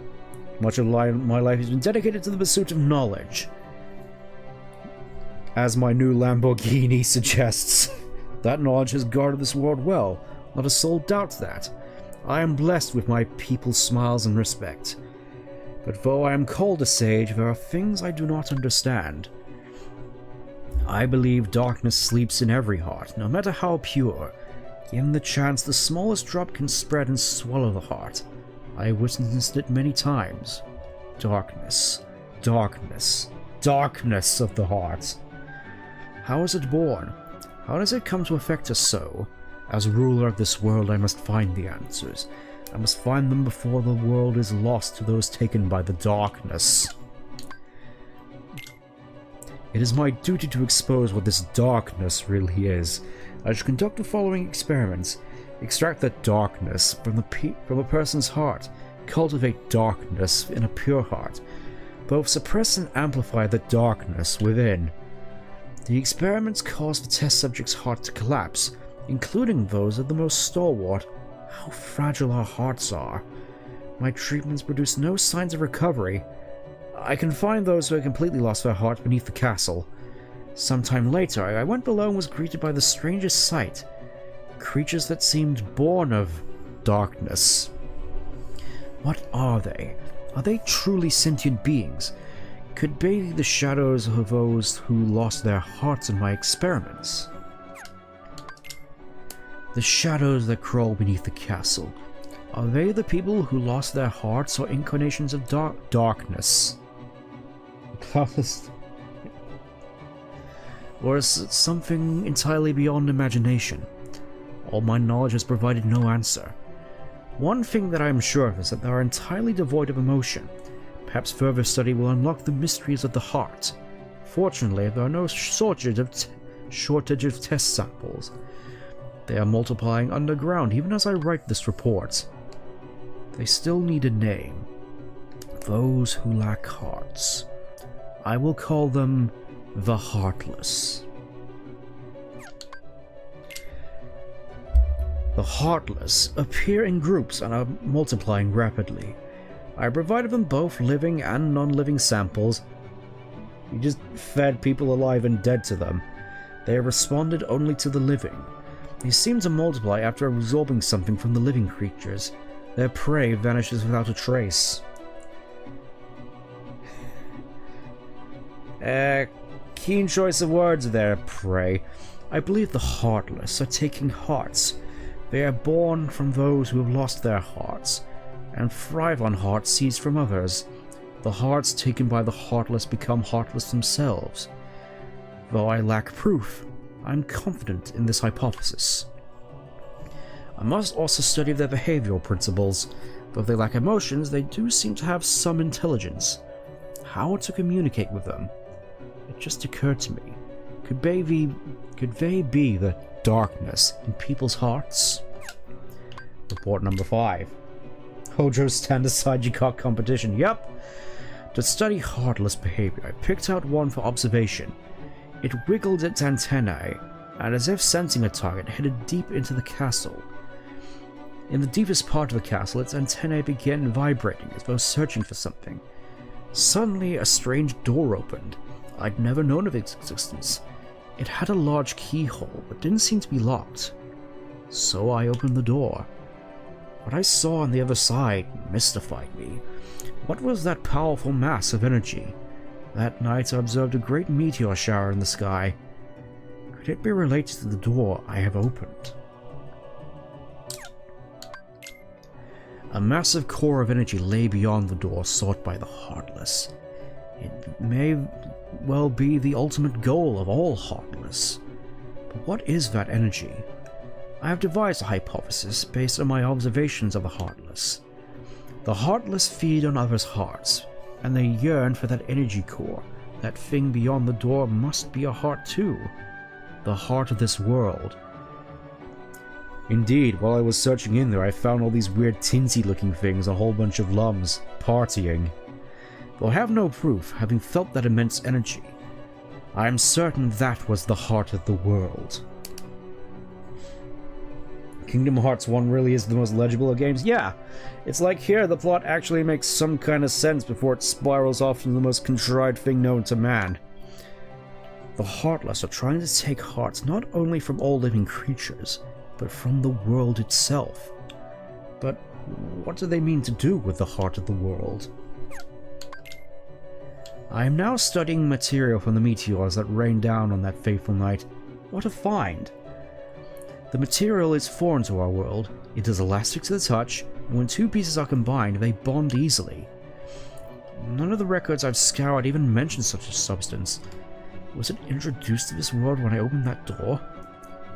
Much of my life has been dedicated to the pursuit of knowledge. As my new Lamborghini suggests. That knowledge has guarded this world well. Not a soul doubts that. I am blessed with my people's smiles and respect. But though I am called a sage, there are things I do not understand. I believe darkness sleeps in every heart, no matter how pure. Given the chance, the smallest drop can spread and swallow the heart. I have witnessed it many times. Darkness. Darkness. Darkness of the heart. How is it born? How does it come to affect us so? As ruler of this world, I must find the answers. I must find them before the world is lost to those taken by the darkness. It is my duty to expose what this darkness really is. I should conduct the following experiments. Extract the darkness from a person's heart. Cultivate darkness in a pure heart. Both suppress and amplify the darkness within. The experiments cause the test subject's heart to collapse, including those of the most stalwart. How fragile our hearts are. My treatments produce no signs of recovery. I can find those who had completely lost their hearts beneath the castle. Sometime later, I went below and was greeted by the strangest sight. Creatures that seemed born of darkness. What are they? Are they truly sentient beings? Could they be the shadows of those who lost their hearts in my experiments? The shadows that crawl beneath the castle. Are they the people who lost their hearts or incarnations of darkness? Or is it something entirely beyond imagination? All my knowledge has provided no answer. One thing that I am sure of is that they are entirely devoid of emotion. Perhaps further study will unlock the mysteries of the heart. Fortunately, there are no shortage of test samples. They are multiplying underground even as I write this report. They still need a name. Those who lack hearts. I will call them the Heartless. The Heartless appear in groups and are multiplying rapidly. I provided them both living and non-living samples. You just fed people alive and dead to them. They have responded only to the living. They seem to multiply after absorbing something from the living creatures. Their prey vanishes without a trace. Keen choice of words there, prey. I believe the Heartless are taking hearts. They are born from those who have lost their hearts, and thrive on hearts seized from others. The hearts taken by the Heartless become heartless themselves. Though I lack proof, I am confident in this hypothesis. I must also study their behavioral principles. Though they lack emotions, they do seem to have some intelligence. How to communicate with them? It just occurred to me. Could they be the darkness in people's hearts? Report number 5. Hojo stand aside, you got competition. Yep. To study heartless behavior, I picked out one for observation. It wiggled its antennae, and as if sensing a target, headed deep into the castle. In the deepest part of the castle, its antennae began vibrating as though searching for something. Suddenly, a strange door opened. I'd never known of its existence. It had a large keyhole, but didn't seem to be locked. So I opened the door. What I saw on the other side mystified me. What was that powerful mass of energy? That night I observed a great meteor shower in the sky. Could it be related to the door I have opened? A massive core of energy lay beyond the door sought by the Heartless. It may well be the ultimate goal of all Heartless. But what is that energy? I have devised a hypothesis based on my observations of the Heartless. The Heartless feed on others' hearts, and they yearn for that energy core. That thing beyond the door must be a heart too. The heart of this world. Indeed, while I was searching in there, I found all these weird tinsy-looking things, a whole bunch of lums, partying. Though I have no proof, having felt that immense energy, I am certain that was the heart of the world. Kingdom Hearts 1 really is the most legible of games? Yeah, it's like here the plot actually makes some kind of sense before it spirals off into the most contrived thing known to man. The Heartless are trying to take hearts not only from all living creatures, but from the world itself. But what do they mean to do with the heart of the world? I am now studying material from the meteors that rained down on that fateful night. What a find! The material is foreign to our world, it is elastic to the touch, and when two pieces are combined, they bond easily. None of the records I've scoured even mention such a substance. Was it introduced to this world when I opened that door?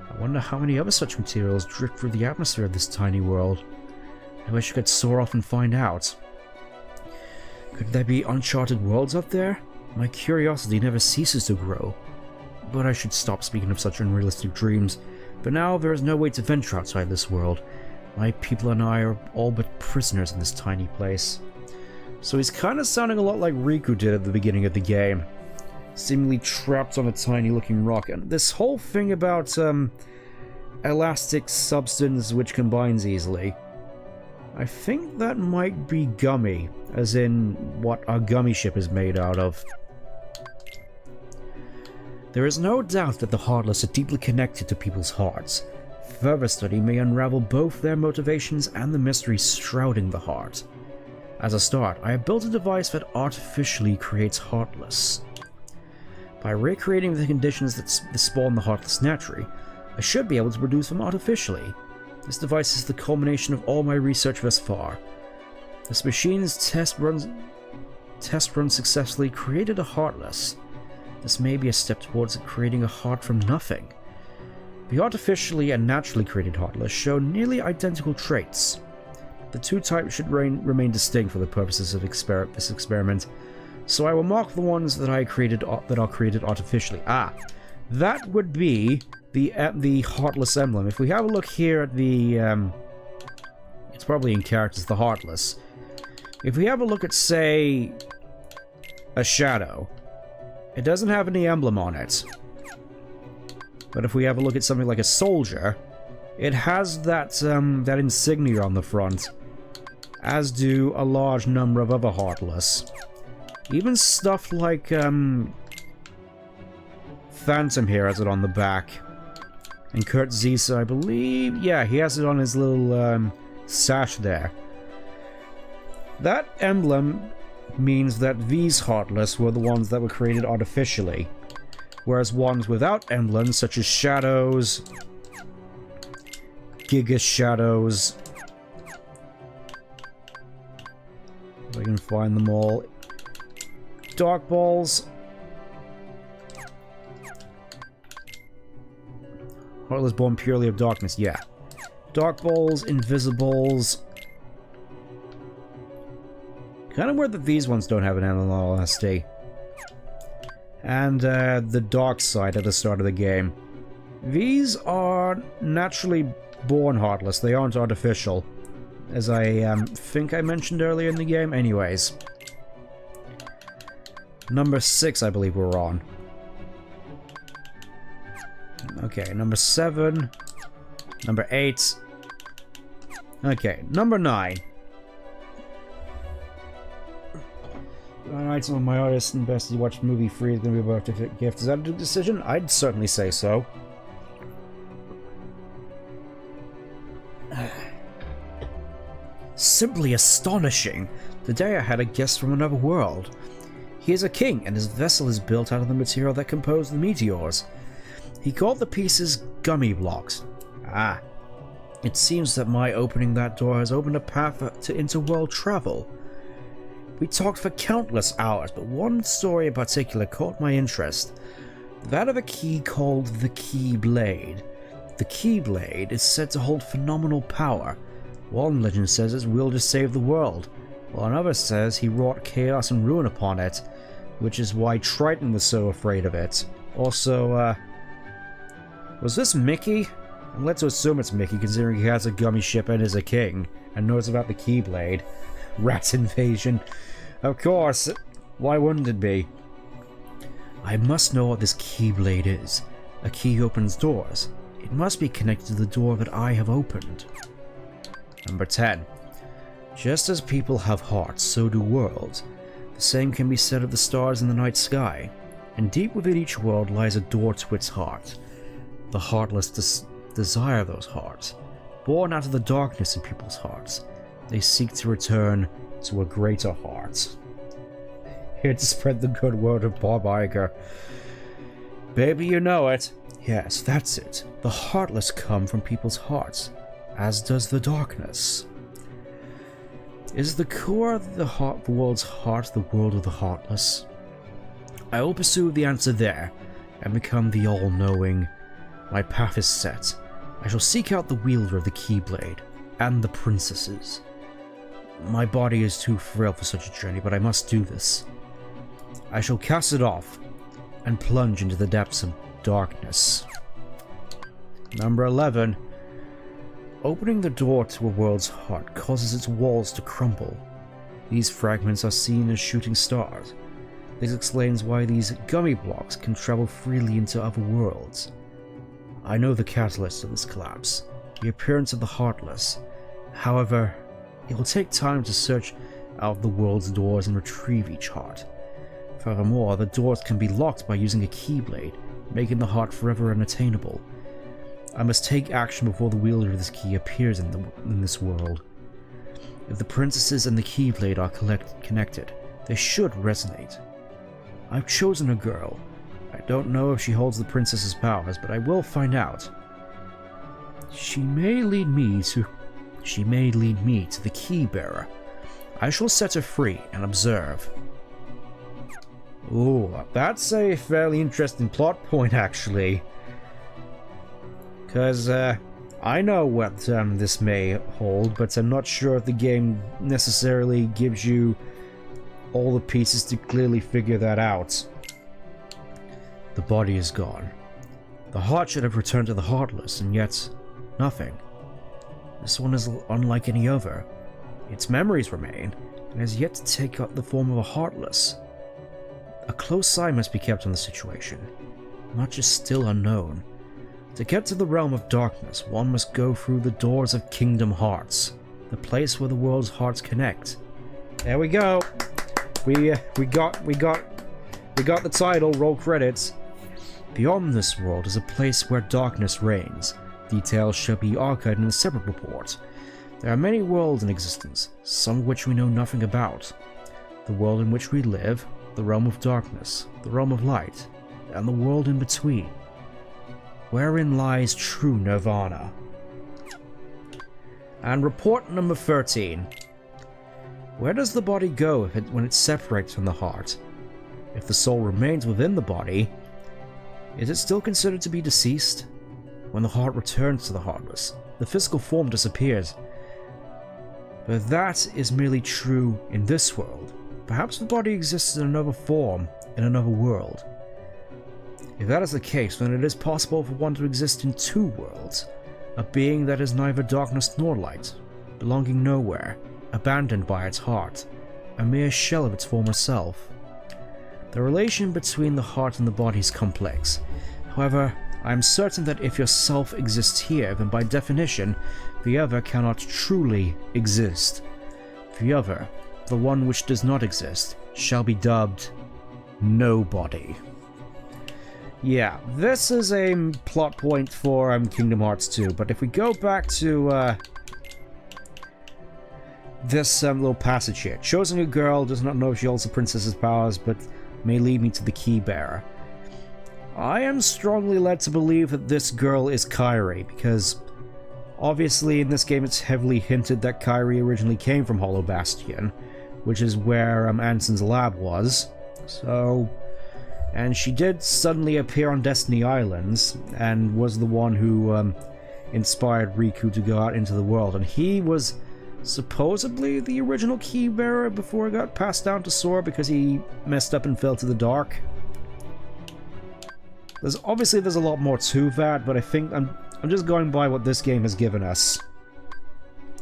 I wonder how many other such materials drift through the atmosphere of this tiny world. I wish I could soar off and find out. Could there be uncharted worlds up there? My curiosity never ceases to grow. But I should stop speaking of such unrealistic dreams. For now, there is no way to venture outside this world. My people and I are all but prisoners in this tiny place. So he's kind of sounding a lot like Riku did at the beginning of the game. Seemingly trapped on a tiny looking rock. And this whole thing about elastic substance which combines easily. I think that might be gummy, as in what our gummy ship is made out of. There is no doubt that the Heartless are deeply connected to people's hearts. Further study may unravel both their motivations and the mysteries shrouding the heart. As a start, I have built a device that artificially creates Heartless. By recreating the conditions that spawn the Heartless naturally, I should be able to produce them artificially. This device is the culmination of all my research thus far. This machine's test run successfully created a Heartless. This may be a step towards creating a heart from nothing. The artificially and naturally created Heartless show nearly identical traits. The two types should remain distinct for the purposes of this experiment, so I will mark the ones that are created artificially. That would be the Heartless emblem. If we have a look here at the it's probably in characters, the Heartless. If we have a look at, say, a shadow, it doesn't have any emblem on it. But if we have a look at something like a soldier, it has that that insignia on the front, as do a large number of other Heartless. Even stuff like Phantom here has it on the back. And Kurt Zisa, I believe, yeah, he has it on his little sash there. That emblem means that these Heartless were the ones that were created artificially, whereas ones without emblems, such as Shadows, Giga Shadows, if I can find them all, Dark Balls, Heartless born purely of darkness, yeah. Dark Balls, Invisibles. Kind of weird that these ones don't have an emblem, in all honesty. And the dark side at the start of the game. These are naturally born Heartless, they aren't artificial. As I think I mentioned earlier in the game. Anyways. Number 6, I believe we're on. Okay, number 7. Number 8. Okay, number 9. Alright, some of my artists and best to watch movie free is going to be a birthday gift. Is that a good decision? I'd certainly say so. Simply astonishing! Today I had a guest from another world. He is a king, and his vessel is built out of the material that composed the meteors. He called the pieces gummy blocks. It seems that my opening that door has opened a path to interworld travel. We talked for countless hours, but one story in particular caught my interest. That of a key called the Keyblade. The Keyblade is said to hold phenomenal power. One legend says its wield to save the world, while another says he wrought chaos and ruin upon it, which is why Triton was so afraid of it. Also, was this Mickey? I'm led to assume it's Mickey, considering he has a gummy ship and is a king, and knows about the Keyblade. Rat invasion. Of course. Why wouldn't it be? I must know what this Keyblade is. A key opens doors. It must be connected to the door that I have opened. Number 10. Just as people have hearts, so do worlds. The same can be said of the stars in the night sky. And deep within each world lies a door to its heart. The Heartless desire those hearts. Born out of the darkness in people's hearts, they seek to return to a greater heart. Here to spread the good word of Bob Iger. Baby, you know it. Yes, that's it. The Heartless come from people's hearts, as does the darkness. Is the core of the world's heart the world of the Heartless? I will pursue the answer there, and become the all-knowing. My path is set. I shall seek out the wielder of the Keyblade, and the princesses. My body is too frail for such a journey, but I must do this. I shall cast it off and plunge into the depths of darkness. Number 11. Opening the door to a world's heart causes its walls to crumble. These fragments are seen as shooting stars. This explains why these gummy blocks can travel freely into other worlds. I know the catalyst of this collapse, the appearance of the Heartless. However, it will take time to search out the world's doors and retrieve each heart. Furthermore, the doors can be locked by using a keyblade, making the heart forever unattainable. I must take action before the wielder of this key appears in this world. If the princesses and the keyblade are connected, they should resonate. I've chosen a girl. I don't know if she holds the princess's powers, but I will find out. She may lead me to the key bearer. I shall set her free and observe. Ooh, that's a fairly interesting plot point, actually. Because, I know what this may hold, but I'm not sure if the game necessarily gives you all the pieces to clearly figure that out. The body is gone. The heart should have returned to the Heartless, and yet nothing. This one is unlike any other. Its memories remain, and has yet to take up the form of a Heartless. A close eye must be kept on the situation. Much is still unknown. To get to the realm of darkness, one must go through the doors of Kingdom Hearts, the place where the world's hearts connect. There we go. We got the title. Roll credits. Beyond this world is a place where darkness reigns. Details shall be archived in a separate report. There are many worlds in existence, some of which we know nothing about. The world in which we live, the realm of darkness, the realm of light, and the world in between. Wherein lies true nirvana. And report number 13. Where does the body go when it separates from the heart? If the soul remains within the body, is it still considered to be deceased? When the heart returns to the Heartless, the physical form disappears. But that is merely true in this world. Perhaps the body exists in another form, in another world. If that is the case, then it is possible for one to exist in two worlds. A being that is neither darkness nor light, belonging nowhere, abandoned by its heart, a mere shell of its former self. The relation between the heart and the body is complex. However, I am certain that if your self exists here, then by definition, the other cannot truly exist. The other, the one which does not exist, shall be dubbed Nobody. Yeah, this is a plot point for Kingdom Hearts 2, but if we go back to this little passage here. Choosing a girl, does not know if she holds the princess's powers, but may lead me to the key bearer. I am strongly led to believe that this girl is Kairi, because obviously in this game it's heavily hinted that Kairi originally came from Hollow Bastion, which is where Ansem's lab was. So, and she did suddenly appear on Destiny Islands, and was the one who inspired Riku to go out into the world, and he was supposedly the original key bearer before it got passed down to Sora because he messed up and fell to the dark. There's a lot more to that, but I think I'm just going by what this game has given us.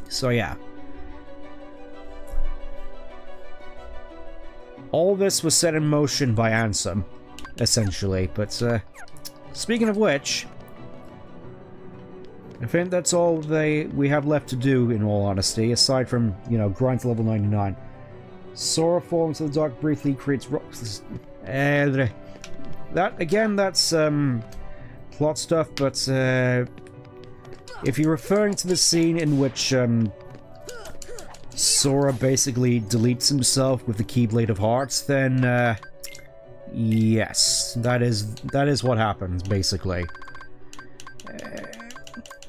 So yeah. All this was set in motion by Ansem, essentially, but speaking of which, I think that's all we have left to do, in all honesty, aside from, grind to level 99. Sora falls into the dark briefly, creates rocks. That's plot stuff, but if you're referring to the scene in which Sora basically deletes himself with the Keyblade of Hearts, then yes, that is what happens, basically.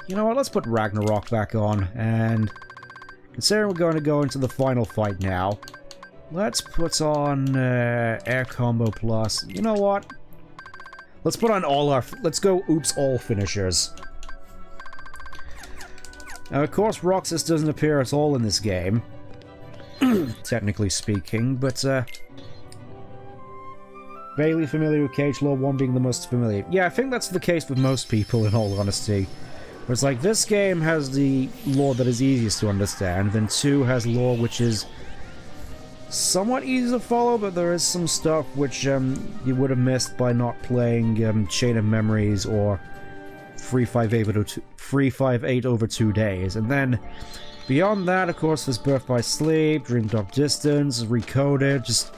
You know what, let's put Ragnarok back on, and considering we're going to go into the final fight now, let's put on Air Combo Plus. You know what? Let's put on let's go Oops All finishers. Now, of course, Roxas doesn't appear at all in this game. technically speaking, but vaguely familiar with Cage Lore, 1 being the most familiar. Yeah, I think that's the case with most people, in all honesty. Where it's like, this game has the lore that is easiest to understand, then 2 has lore which is somewhat easy to follow, but there is some stuff which you would have missed by not playing Chain of Memories or 358 over 2 days. And then beyond that, of course, there's Birth by Sleep, Dreamed of Distance, Recoded, just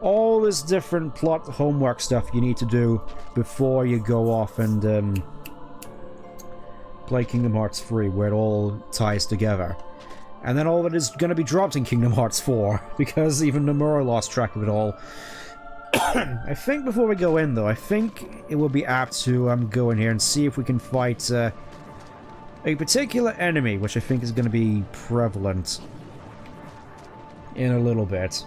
all this different plot homework stuff you need to do before you go off and play Kingdom Hearts 3, where it all ties together. And then all of it is going to be dropped in Kingdom Hearts 4, because even Nomura lost track of it all. I think before we go in, though, I think it will be apt to go in here and see if we can fight a particular enemy, which I think is going to be prevalent in a little bit.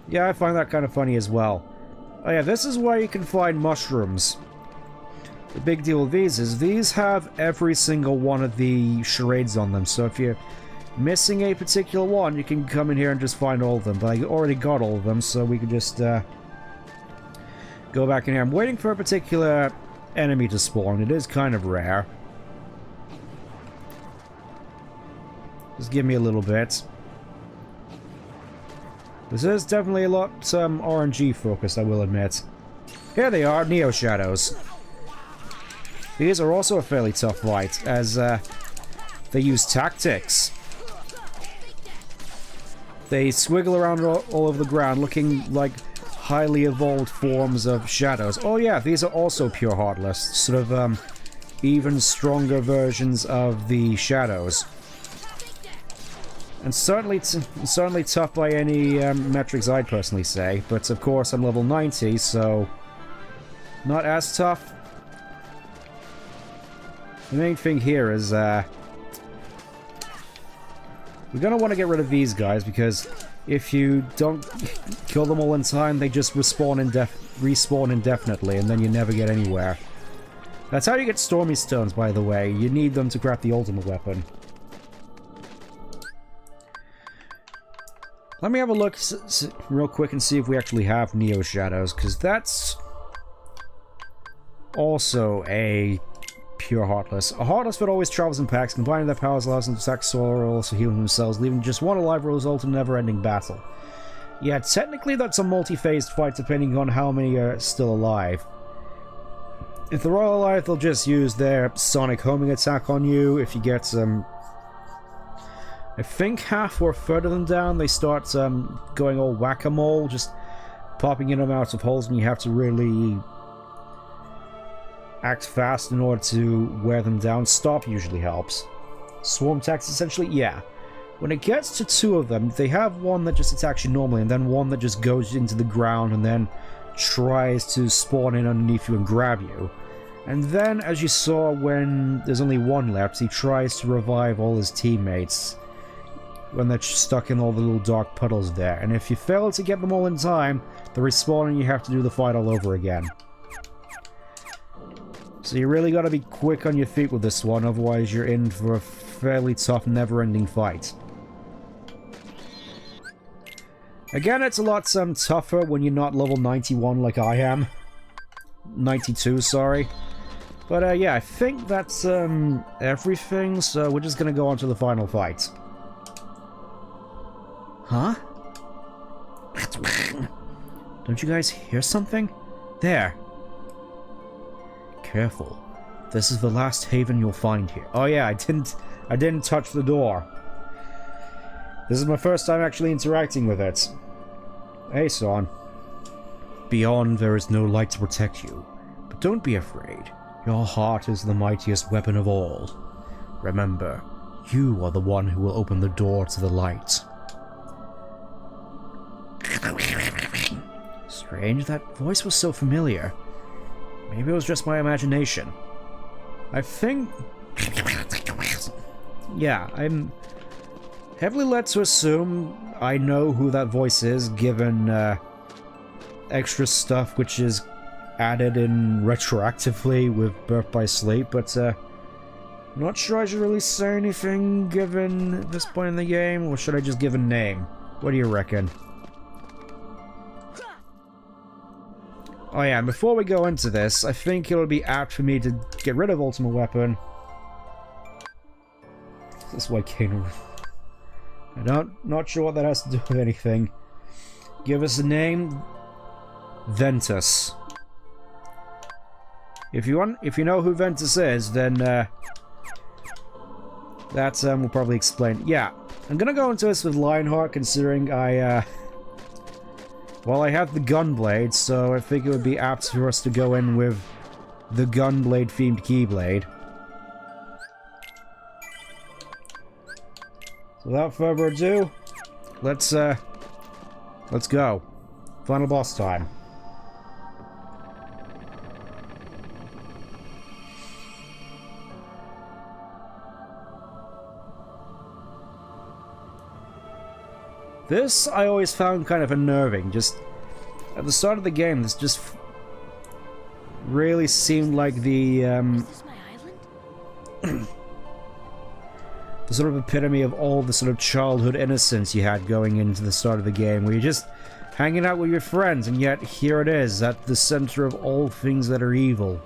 Yeah, I find that kind of funny as well. Oh yeah, this is where you can find mushrooms. The big deal with these is these have every single one of the charades on them, so if you're missing a particular one, you can come in here and just find all of them. But I already got all of them, so we can just go back in here. I'm waiting for a particular enemy to spawn. It is kind of rare. Just give me a little bit. This is definitely a lot RNG focused, I will admit. Here they are, Neo Shadows. These are also a fairly tough fight, as they use tactics. They swiggle around all over the ground, looking like highly evolved forms of shadows. Oh yeah, these are also pure Heartless, sort of even stronger versions of the shadows. And certainly tough by any metrics I'd personally say, but of course I'm level 90, so not as tough. The main thing here is, we're gonna want to get rid of these guys, because if you don't kill them all in time, they just respawn indefinitely, and then you never get anywhere. That's how you get Stormy Stones, by the way. You need them to craft the ultimate weapon. Let me have a look real quick and see if we actually have Neo Shadows, because that's also a pure Heartless. A Heartless that always travels in packs, combining their powers allows them to attack Sora, also healing themselves, leaving just one alive will result in a never-ending battle. Yeah, technically that's a multi-phased fight depending on how many are still alive. If they're all alive, they'll just use their sonic homing attack on you. If you get I think half or further than down, they start going all whack-a-mole, just popping in and out of holes, and you have to really act fast in order to wear them down. Stop usually helps. Swarm attacks, essentially, yeah. When it gets to 2 of them, they have one that just attacks you normally, and then one that just goes into the ground and then tries to spawn in underneath you and grab you. And then, as you saw when there's only one left, he tries to revive all his teammates when they're stuck in all the little dark puddles there. And if you fail to get them all in time, they respawn and you have to do the fight all over again. So you really gotta be quick on your feet with this one, otherwise you're in for a fairly tough, never-ending fight. Again, it's a lot tougher when you're not level 91 like I am. 92, sorry. But yeah, I think that's everything, so we're just gonna go on to the final fight. Huh? Don't you guys hear something? There! Careful. This is the last haven you'll find here. Oh yeah, I didn't touch the door. This is my first time actually interacting with it. Hey, son. Beyond, there is no light to protect you. But don't be afraid. Your heart is the mightiest weapon of all. Remember, you are the one who will open the door to the light. Strange, that voice was so familiar. Maybe it was just my imagination. I think... Yeah, I'm heavily led to assume I know who that voice is, given extra stuff which is added in retroactively with Birth by Sleep, but Not sure I should really say anything given this point in the game, or should I just give a name? What do you reckon? Oh yeah, and before we go into this, I think it'll be apt for me to get rid of Ultimate Weapon. This way, King. Not sure what that has to do with anything. Give us a name. Ventus. If you know who Ventus is, then that will probably explain. Yeah, I'm gonna go into this with Lionheart, considering well, I have the Gunblade, so I think it would be apt for us to go in with the Gunblade-themed Keyblade. So without further ado, let's go. Final boss time. This I always found kind of unnerving. Just at the start of the game, this just really seemed like the Is this my island? the sort of epitome of all the sort of childhood innocence you had going into the start of the game, where you're just hanging out with your friends, and yet here it is, at the center of all things that are evil.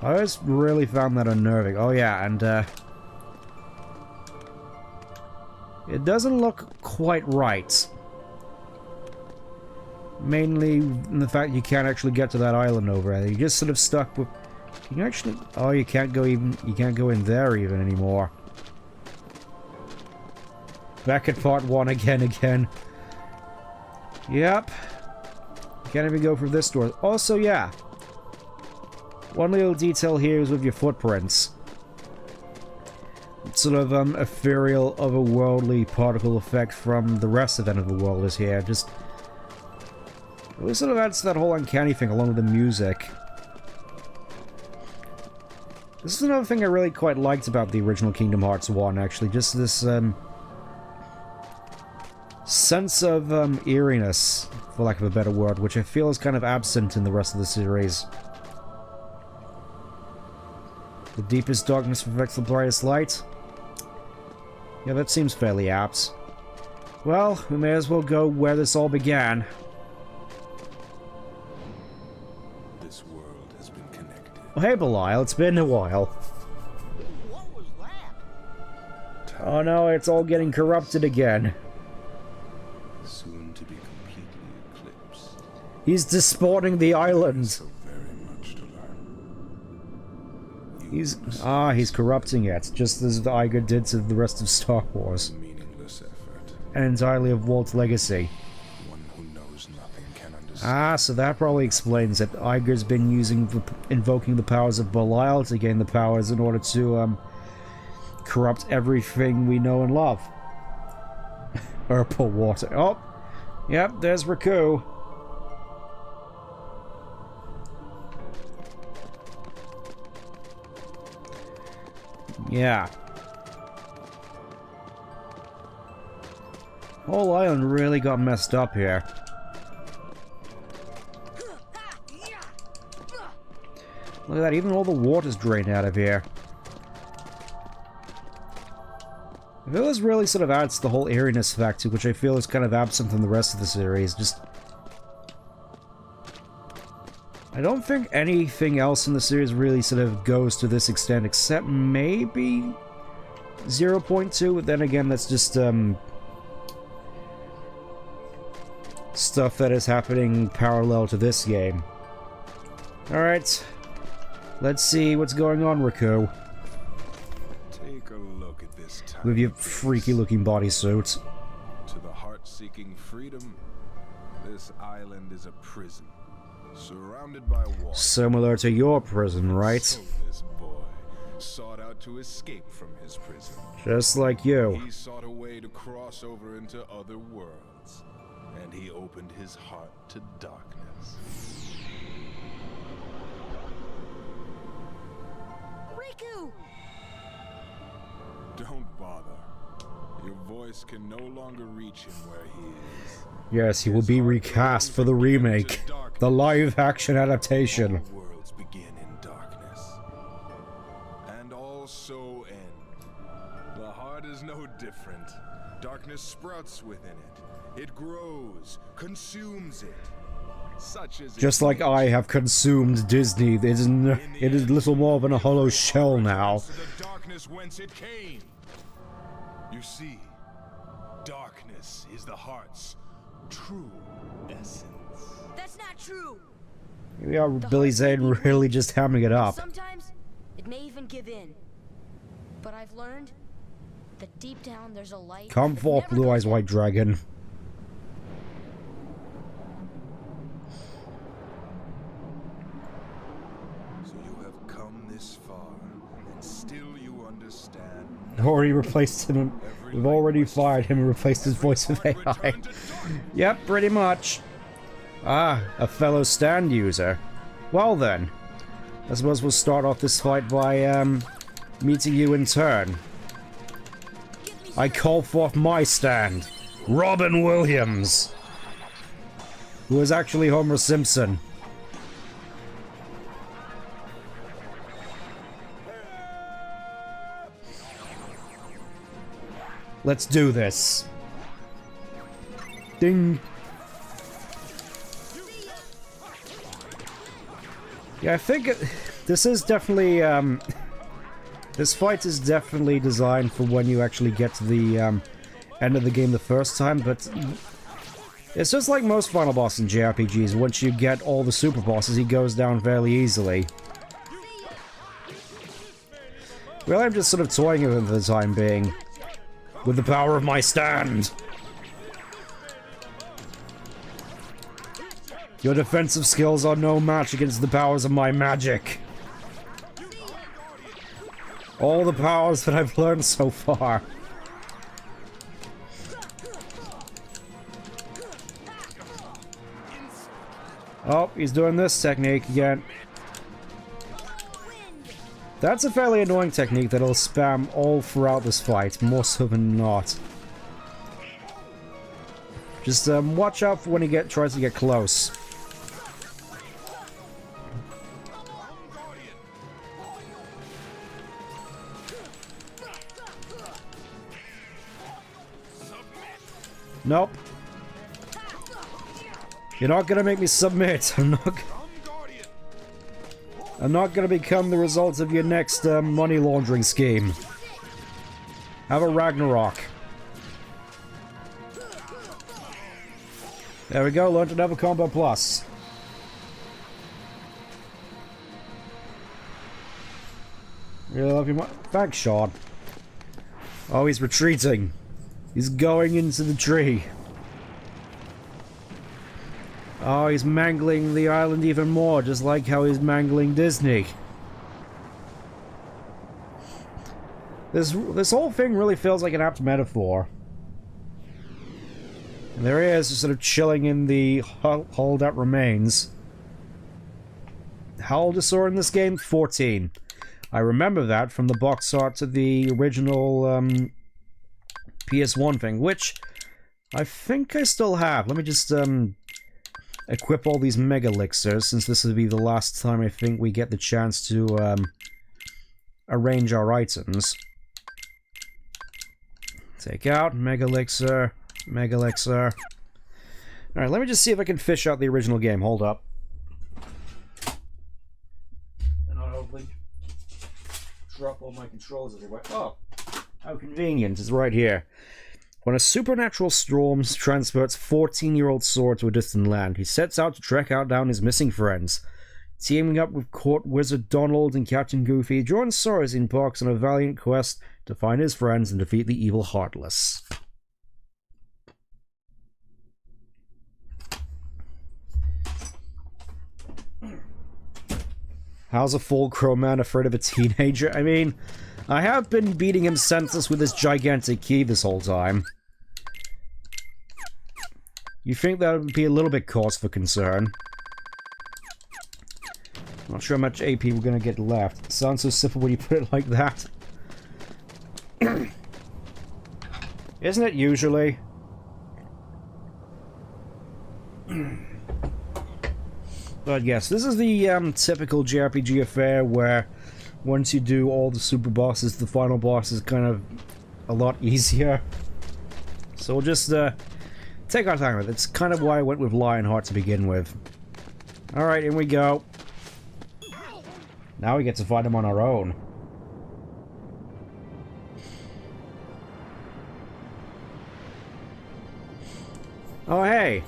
I always really found that unnerving. Oh yeah, and it doesn't look quite right. Mainly in the fact you can't actually get to that island over there. You're just sort of stuck with... Can you actually... Oh, you can't go in there even anymore. Back at part 1 again. Yep. Can't even go through this door. Also, yeah. One little detail here is with your footprints. Sort of ethereal, otherworldly particle effect from the rest of End of the World is here. Just... It sort of adds to that whole uncanny thing along with the music. This is another thing I really quite liked about the original Kingdom Hearts 1, actually. Just this, sense of, eeriness, for lack of a better word, which I feel is kind of absent in the rest of the series. The deepest darkness reflects the brightest light? Yeah, that seems fairly apt. Well, we may as well go where this all began. This world has been connected. Oh, hey, Belial, it's been a while. What was that? Oh no, it's all getting corrupted again. Soon to be completely eclipsed. He's disporting the island. So very much to learn. He's corrupting it, just as Iger did to the rest of Star Wars. Meaningless effort. And entirely of Walt's legacy. One who knows nothing can understand. So that probably explains it. Iger's been invoking the powers of Belial to gain the powers in order to, corrupt everything we know and love. Purple water. Oh! Yep, there's Riku. Yeah. Whole island really got messed up here. Look at that, even all the water's drained out of here. I feel this really sort of adds to the whole eeriness factor, which I feel is kind of absent from the rest of the series. Just... I don't think anything else in the series really sort of goes to this extent, except maybe 0.2, but then again, that's just, stuff that is happening parallel to this game. Alright. Let's see what's going on, Riku. Take a look at this time. With your freaky-looking bodysuit. To the heart-seeking freedom, this island is a prison, surrounded by walls. Similar to your prison, right? So this boy sought out to escape from his prison. Just like you. He sought a way to cross over into other worlds, and he opened his heart to darkness. Riku! Don't bother. Your voice can no longer reach him where he is. Yes, he will be recast for the remake. The live-action adaptation. All worlds begin in darkness. also end. The heart is no different. Darkness sprouts within it. It grows, consumes it. Such is Just like I have consumed Disney, it is little more than a hollow shell now. the darkness whence it came. You see, darkness is the heart's true essence. That's not true. Here we are, Billy Zane really just hamming it up. Sometimes it may even give in. But I've learned that deep down there's a light. Come that forth, never Blue goes Eyes White Dragon. So you have come this far, and still you understand. Already replaced him. We've already fired him and replaced his voice with AI. Yep, pretty much. Ah, a fellow stand user. Well then, I suppose we'll start off this fight by, meeting you in turn. I call forth my stand, Robin Williams, who is actually Homer Simpson. Let's do this. Ding. Yeah, I think this is definitely, this fight is definitely designed for when you actually get to the, end of the game the first time, but it's just like most final boss in JRPGs. Once you get all the super bosses, he goes down fairly easily. Well, I'm just sort of toying with him for the time being. With the power of my stand! Your defensive skills are no match against the powers of my magic. All the powers that I've learned so far. Oh, he's doing this technique again. That's a fairly annoying technique that'll spam all throughout this fight, more so than not. Just watch out for when he tries to get close. Nope. You're not gonna make me submit. I'm not gonna become the result of your next money laundering scheme. Have a Ragnarok. There we go, learned another combo plus. Really love you, thanks, Sean. Oh, he's retreating. He's going into the tree. Oh, he's mangling the island even more, just like how he's mangling Disney. This whole thing really feels like an apt metaphor. And there he is, just sort of chilling in the hull that remains. How old is Sora in this game? 14. I remember that from the box art to the original PS1 thing, which I think I still have. Let me just equip all these Mega Elixirs, since this will be the last time I think we get the chance to arrange our items. Take out Mega Elixir, Mega Elixir. Alright, let me just see if I can fish out the original game. Hold up. And I'll hopefully drop all my controls everywhere. Oh, how convenient. It's right here. When a supernatural storm transports 14-year-old Sora to a distant land, he sets out to track down his missing friends. Teaming up with Court Wizard Donald and Captain Goofy, joins Sora as he embarks on a valiant quest to find his friends and defeat the evil Heartless. How's a full-grown man afraid of a teenager? I mean, I have been beating him senseless with this gigantic key this whole time. You think that would be a little bit cause for concern? Not sure how much AP we're gonna get left. It sounds so simple when you put it like that. Isn't it usually? But yes, this is the typical JRPG affair where once you do all the super bosses, the final boss is kind of a lot easier. So we'll just take our time with it. It's kind of why I went with Lionheart to begin with. Alright, in we go. Now we get to fight him on our own. Oh hey!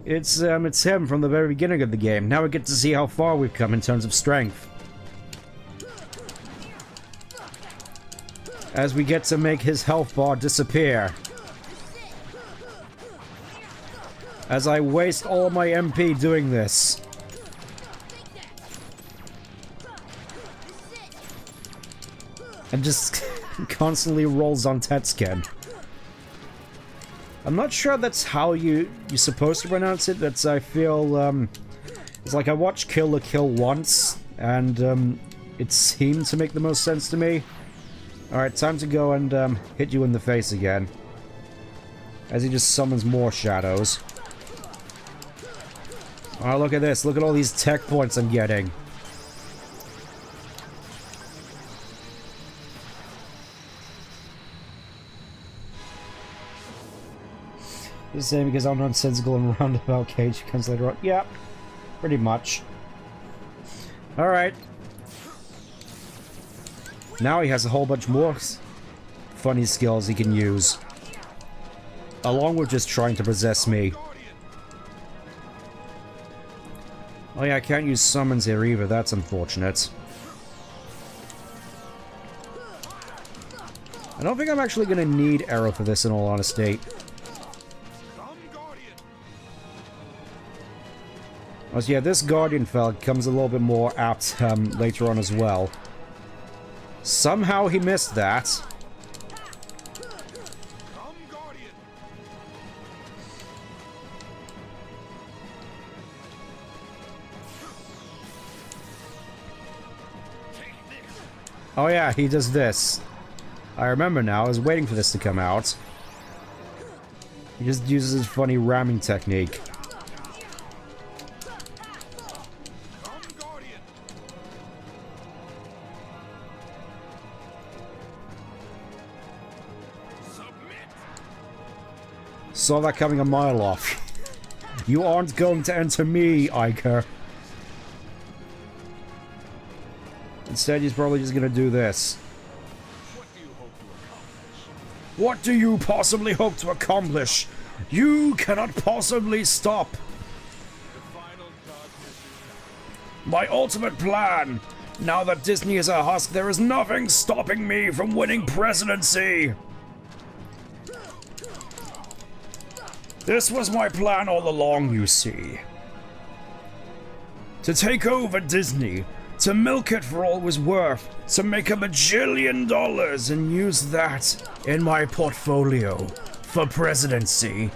It's him from the very beginning of the game. Now we get to see how far we've come in terms of strength. As we get to make his health bar disappear. As I waste all my MP doing this. And just constantly rolls on Tetskin. I'm not sure that's how you're supposed to pronounce it. That's, I feel, it's like I watched Kill la Kill once, and it seemed to make the most sense to me. Alright, time to go and hit you in the face again. As he just summons more shadows. Oh, look at this. Look at all these tech points I'm getting. The same because I'm nonsensical and roundabout cage comes later on. Yeah, pretty much. Alright. Now he has a whole bunch more funny skills he can use. Along with just trying to possess me. Oh yeah, I can't use summons here either. That's unfortunate. I don't think I'm actually going to need Arrow for this, in all honesty. Oh, so yeah, this Guardian fella comes a little bit more apt later on as well. Somehow he missed that. Oh yeah, he does this. I remember now, I was waiting for this to come out. He just uses his funny ramming technique. Saw that coming a mile off. You aren't going to enter me, Iker. Instead, he's probably just gonna do this. What do you possibly hope to accomplish? You cannot possibly stop. My ultimate plan. Now that Disney is a husk, there is nothing stopping me from winning presidency. This was my plan all along, you see. To take over Disney, to milk it for all it was worth, to make $1 bajillion and use that in my portfolio for presidency.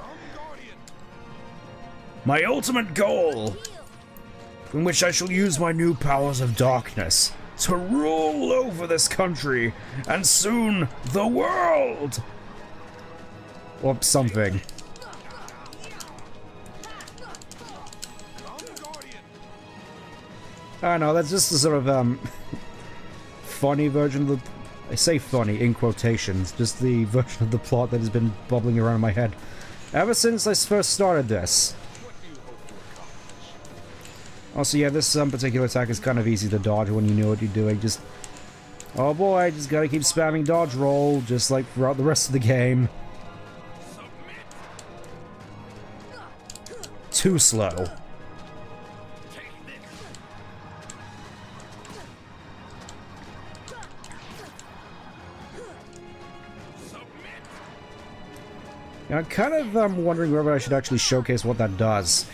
My ultimate goal, in which I shall use my new powers of darkness to rule over this country and soon the world. Or something. I know, that's just a sort of, funny version of the... I say funny, in quotations, just the version of the plot that has been bubbling around in my head ever since I first started this. Also, yeah, this particular attack is kind of easy to dodge when you know what you're doing. Just... oh boy, just gotta keep spamming dodge roll, just like throughout the rest of the game. Too slow. I'm kind of wondering whether I should actually showcase what that does.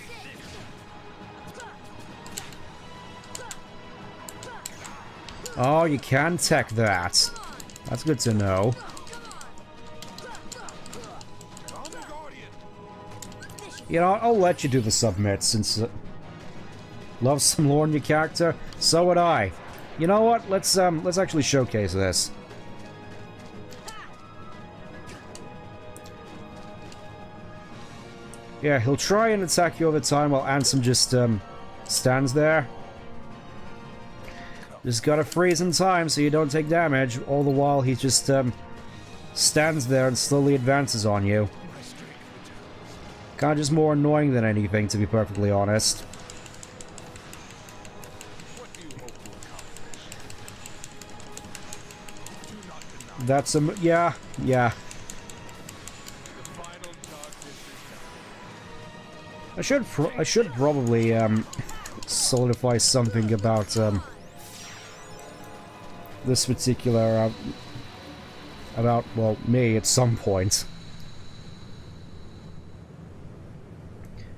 Oh, you can tech that. That's good to know. You know, I'll let you do the submit since... love some lore in your character? So would I. You know what? Let's actually showcase this. Yeah, he'll try and attack you over time while Ansem just, stands there. Just gotta freeze in time so you don't take damage. All the while he just stands there and slowly advances on you. Kinda just more annoying than anything, to be perfectly honest. That's yeah. I should probably solidify something about this particular about, well, me at some point.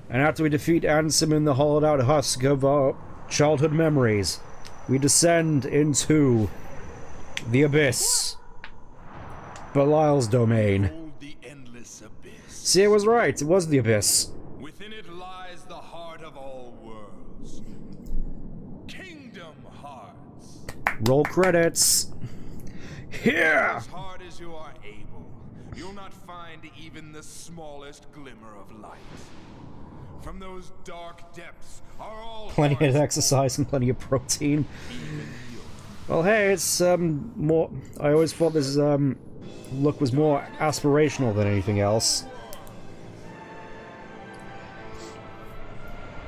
And after we defeat Ansem in the hollowed out husk of our childhood memories, we descend into the abyss. Belial's domain. The endless abyss. See, I was right. It was the abyss. Within it lies the heart of all worlds. Kingdom Hearts. Roll credits. Here! As hard as you are able, you'll not find even the smallest glimmer of light. From those dark depths are all Plenty of exercise and plenty of protein. Well, hey, it's more. I always thought this look was more aspirational than anything else.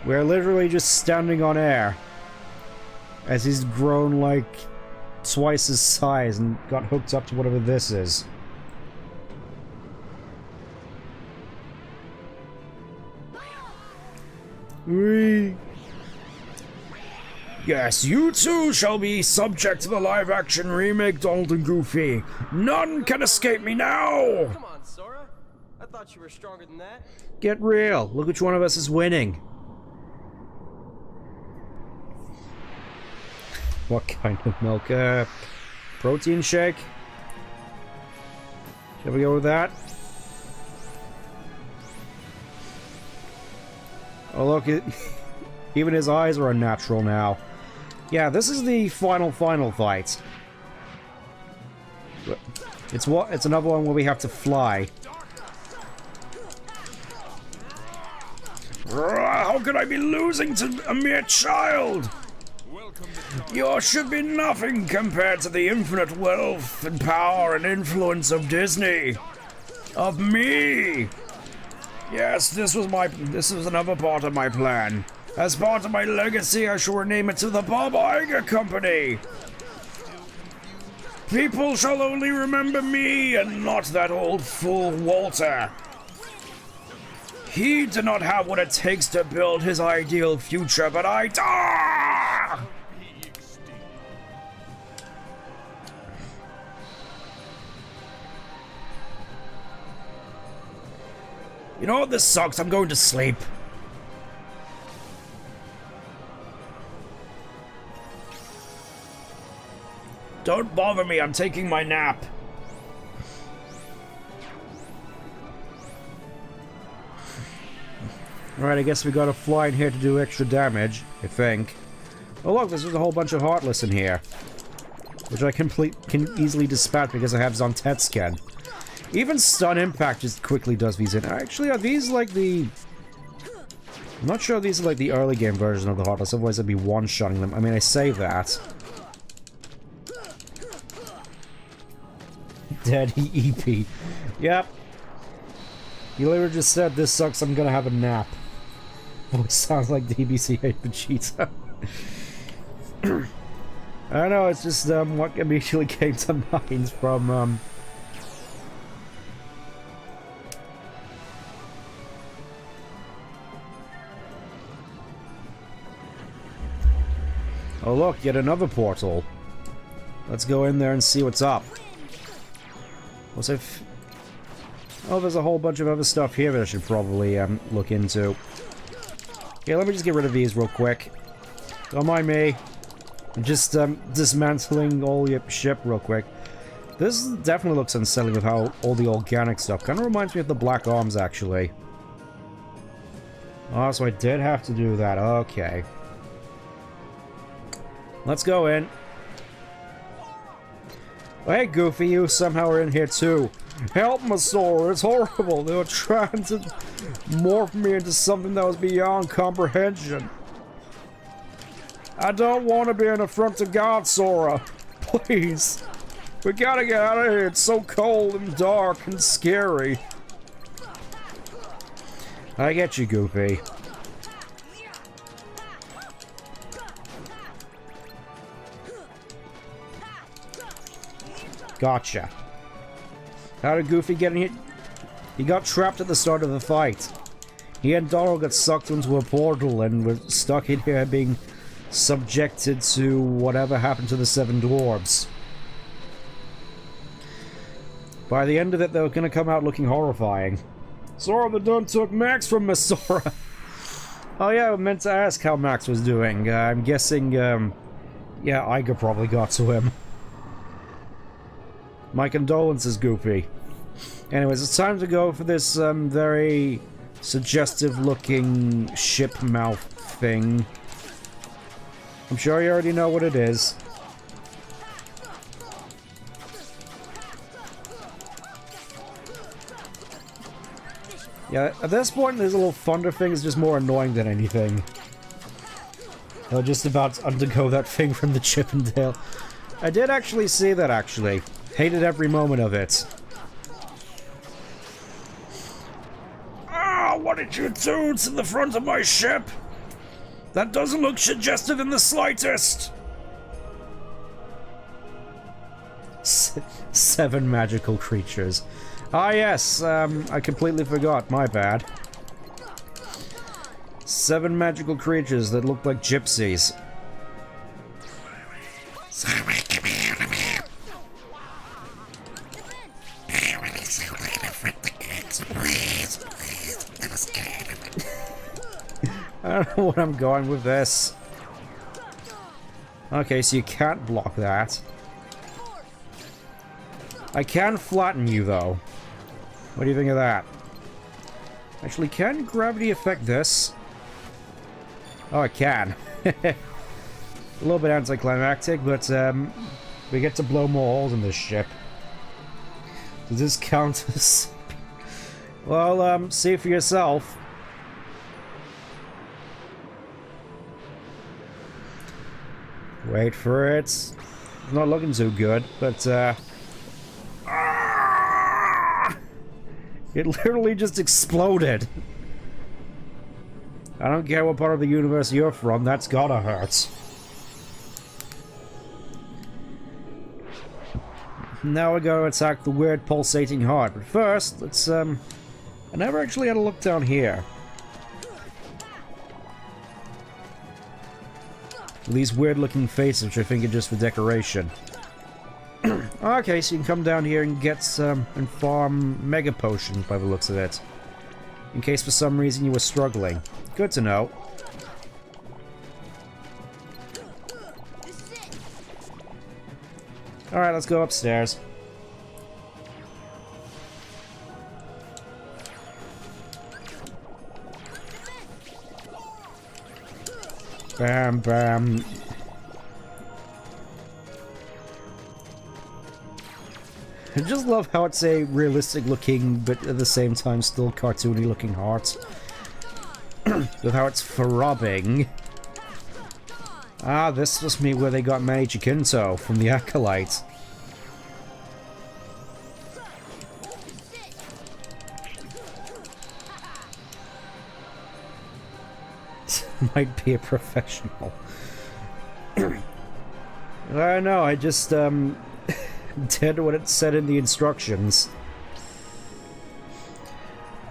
We're literally just standing on air as he's grown like twice his size and got hooked up to whatever this is. Whee! Yes, you too shall be subject to the live-action remake, Donald and Goofy. None can escape me now! Come on, Sora. I thought you were stronger than that. Get real. Look which one of us is winning. What kind of milk? Protein shake? Shall we go with that? Oh look, even his eyes are unnatural now. Yeah, this is the final fight. It's another one where we have to fly. How could I be losing to a mere child? Yours should be nothing compared to the infinite wealth and power and influence of Disney. Of me. Yes, this was another part of my plan. As part of my legacy, I shall rename it to the Bob Iger Company. People shall only remember me and not that old fool Walter. He did not have what it takes to build his ideal future, but I... Ah! You know what, this sucks. I'm going to sleep. Don't bother me, I'm taking my nap. Alright, I guess we gotta fly in here to do extra damage, I think. Oh look, there's a whole bunch of Heartless in here. Which I can easily dispatch because I have Zontetsuken. Even Stun Impact just quickly does these in. Actually, are these like the... I'm not sure these are like the early game version of the Heartless, otherwise I'd be one-shotting them. I mean, I say that. Daddy EP. Yep. You literally just said, this sucks, I'm gonna have a nap. Voice sounds like DBC hate Vegeta. I don't know, it's just what immediately came to mind from Oh look, yet another portal. Let's go in there and see what's up. What's if? Oh, there's a whole bunch of other stuff here that I should probably look into. Okay, let me just get rid of these real quick. Don't mind me. I'm just dismantling all your ship real quick. This definitely looks unsettling with how all the organic stuff kind of reminds me of the Black Arms, actually. Oh, so I did have to do that. Okay. Let's go in. Oh, hey, Goofy, you somehow are in here too. Help me, Sora, it's horrible. They were trying to morph me into something that was beyond comprehension. I don't want to be in the front of God, Sora. Please. We gotta get out of here. It's so cold and dark and scary. I get you, Goofy. Gotcha. How did Goofy get in here? He got trapped at the start of the fight. He and Donald got sucked into a portal and were stuck in here being subjected to whatever happened to the 7 dwarves. By the end of it, they were going to come out looking horrifying. Sora the Dun took Max from me, Sora. Oh yeah, I meant to ask how Max was doing. I'm guessing, yeah, Iger probably got to him. My condolences, Goofy. Anyways, it's time to go for this, very suggestive-looking ship mouth thing. I'm sure you already know what it is. Yeah, at this point, this little thunder thing is just more annoying than anything. They'll just about undergo that thing from the Chip and Dale. I did actually see that, actually. Hated every moment of it. Ah, what did you do to the front of my ship? That doesn't look suggestive in the slightest! 7 magical creatures. Ah yes, I completely forgot, my bad. 7 magical creatures that look like gypsies. I don't know what I'm going with this. Okay, so you can't block that. I can flatten you, though. What do you think of that? Actually, can gravity affect this? Oh, it can. A little bit anticlimactic, but we get to blow more holes in this ship. Does this count as... Well, see for yourself. Wait for it. It's not looking too good, but it literally just exploded. I don't care what part of the universe you're from, that's gotta hurt. Now we're gonna attack the weird pulsating heart, but first, let's, I never actually had a look down here. These weird looking faces, which I think are just for decoration. Okay, so you can come down here and get some, and farm mega potions by the looks of it. In case for some reason you were struggling. Good to know. Alright, let's go upstairs. Bam, bam. I just love how it's a realistic looking, but at the same time still cartoony looking heart. With how it's throbbing. Ah, this must be where they got Manny Chiquinto from the Acolyte. Might be a professional. I know, I just, did what it said in the instructions.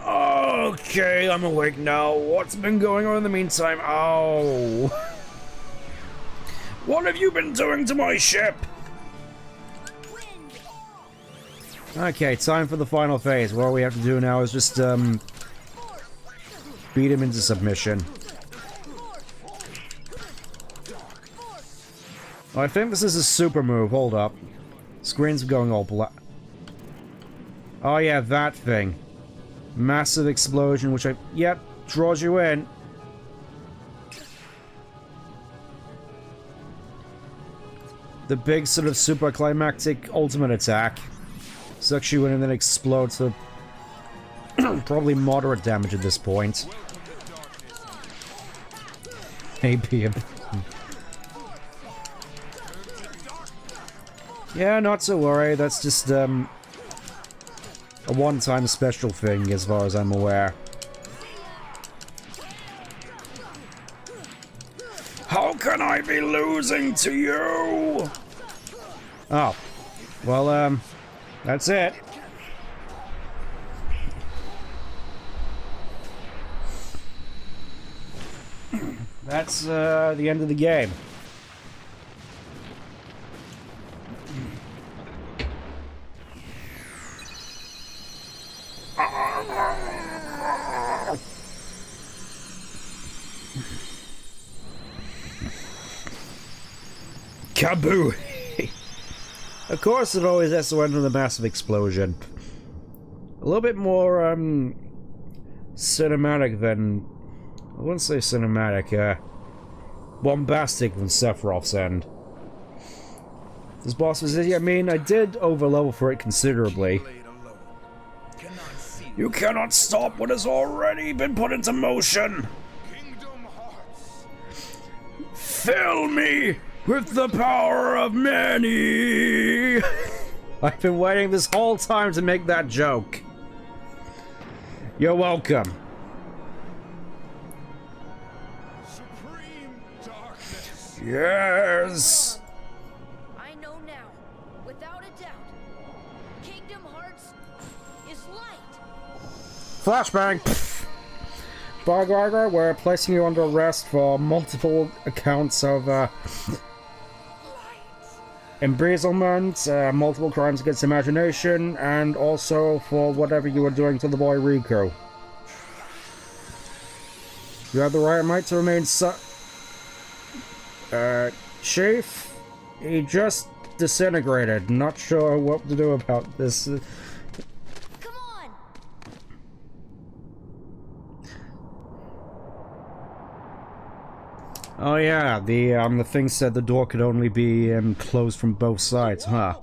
Okay, I'm awake now. What's been going on in the meantime? Oh. What have you been doing to my ship? Okay, time for the final phase. What we have to do now is just, beat him into submission. I think this is a super move. Hold up. Screen's going all black. Oh yeah, that thing. Massive explosion, which yep, draws you in. The big sort of super climactic ultimate attack. Sucks you in and then explodes to probably moderate damage at this point. Maybe a Yeah, not to worry. That's just, a one-time special thing, as far as I'm aware. How can I be losing to you? Oh. Well, that's it. That's, the end of the game. Kaboo! Of course, it always has to end with a massive explosion. A little bit more, cinematic than... I wouldn't say cinematic, bombastic than Sephiroth's end. This boss was... I mean, I did overlevel for it considerably. You cannot stop what has already been put into motion! Fill me with the power of many! I've been waiting this whole time to make that joke. You're welcome. Supreme darkness. Yes! I know now, without a doubt, Kingdom Hearts is light. Flashbang! Bargarger, we're placing you under arrest for multiple accounts of, embezzlement, multiple crimes against imagination, and also for whatever you were doing to the boy Riku. You have the right, mate, to remain Chief? He just disintegrated. Not sure what to do about this. Come on! Oh yeah, the thing said the door could only be closed from both sides, huh?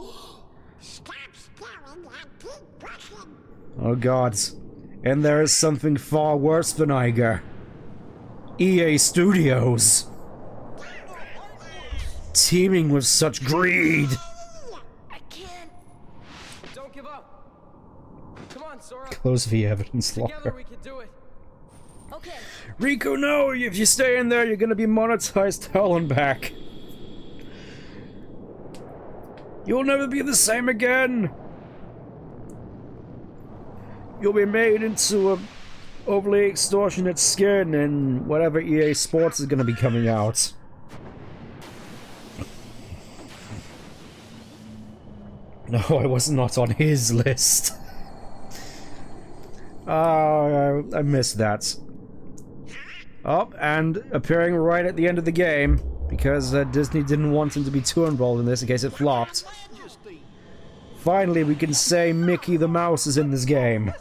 Oh god. And there is something far worse than Iger. EA Studios. Teeming with such greed. I can't. Don't give up. Come on, Sora. Close the evidence Together locker. we can do it. Okay. Riku, no! If you stay in there, you're gonna be monetized hell and back. You'll never be the same again! You'll be made into a overly extortionate skin in whatever EA Sports is gonna be coming out. No, I was not on his list. I missed that. Oh, and appearing right at the end of the game, because Disney didn't want him to be too involved in this in case it flopped. Finally, we can say Mickey the Mouse is in this game.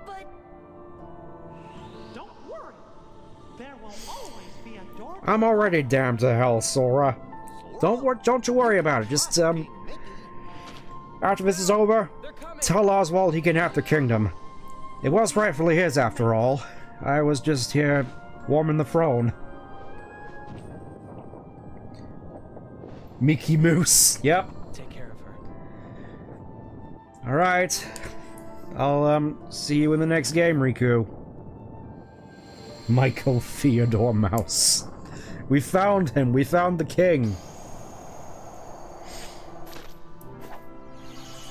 But Don't worry. There will always be a door. I'm already damned to hell, Sora. Don't you worry about it. Just, after this is over, tell Oswald he can have the kingdom. It was rightfully his, after all. I was just here warming the throne. Mickey Mouse. Yep. Take care of her. Alright. I'll, see you in the next game, Riku. Michael Theodore Mouse. We found him. We found the king.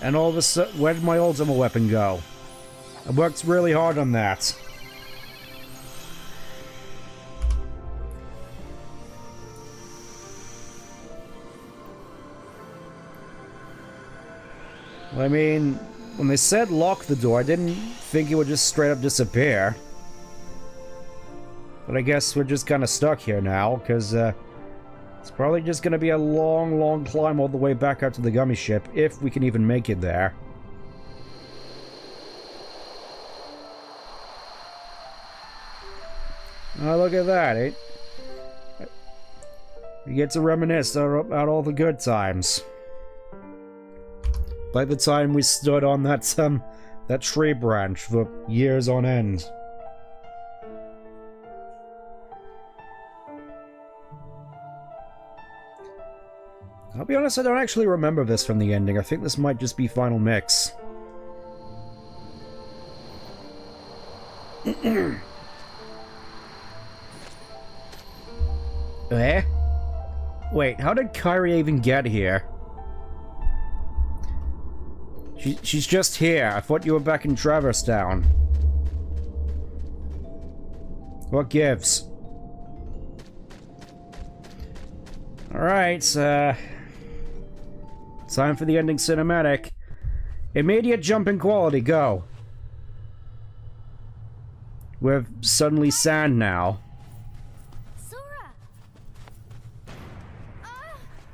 And all of a sudden, where did my ultimate weapon go? I worked really hard on that. Well, I mean, when they said lock the door, I didn't think it would just straight up disappear. But I guess we're just kind of stuck here now, because, it's probably just going to be a long, long climb all the way back out to the gummy ship, if we can even make it there. Oh, look at that, eh? We get to reminisce about all the good times. Like the time we stood on that tree branch for years on end. I'll be honest, I don't actually remember this from the ending. I think this might just be Final Mix. Eh? Wait, how did Kyrie even get here? She's just here. I thought you were back in Traverse Town. What gives? Alright, time for the ending cinematic. Immediate jump in quality, go. We're suddenly sand now. Sora!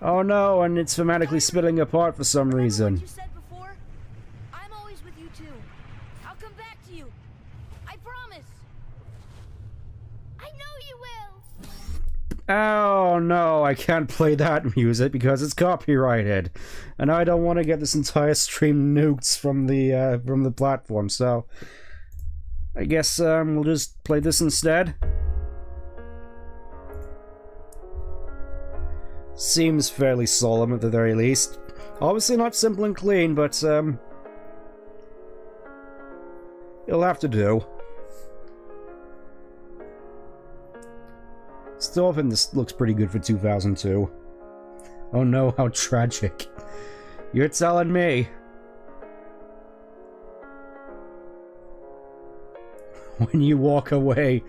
Oh no, and it's thematically splitting apart for some reason. You said before, I'm always with you too. I'll come back to you. I promise. I know you will. Oh no, I can't play that music because it's copyrighted, and I don't want to get this entire stream nuked from the platform. So I guess we'll just play this instead. Seems fairly solemn at the very least. Obviously not simple and clean, but it'll have to do. Still think this looks pretty good for 2002. Oh no, how tragic. You're telling me. When you walk away,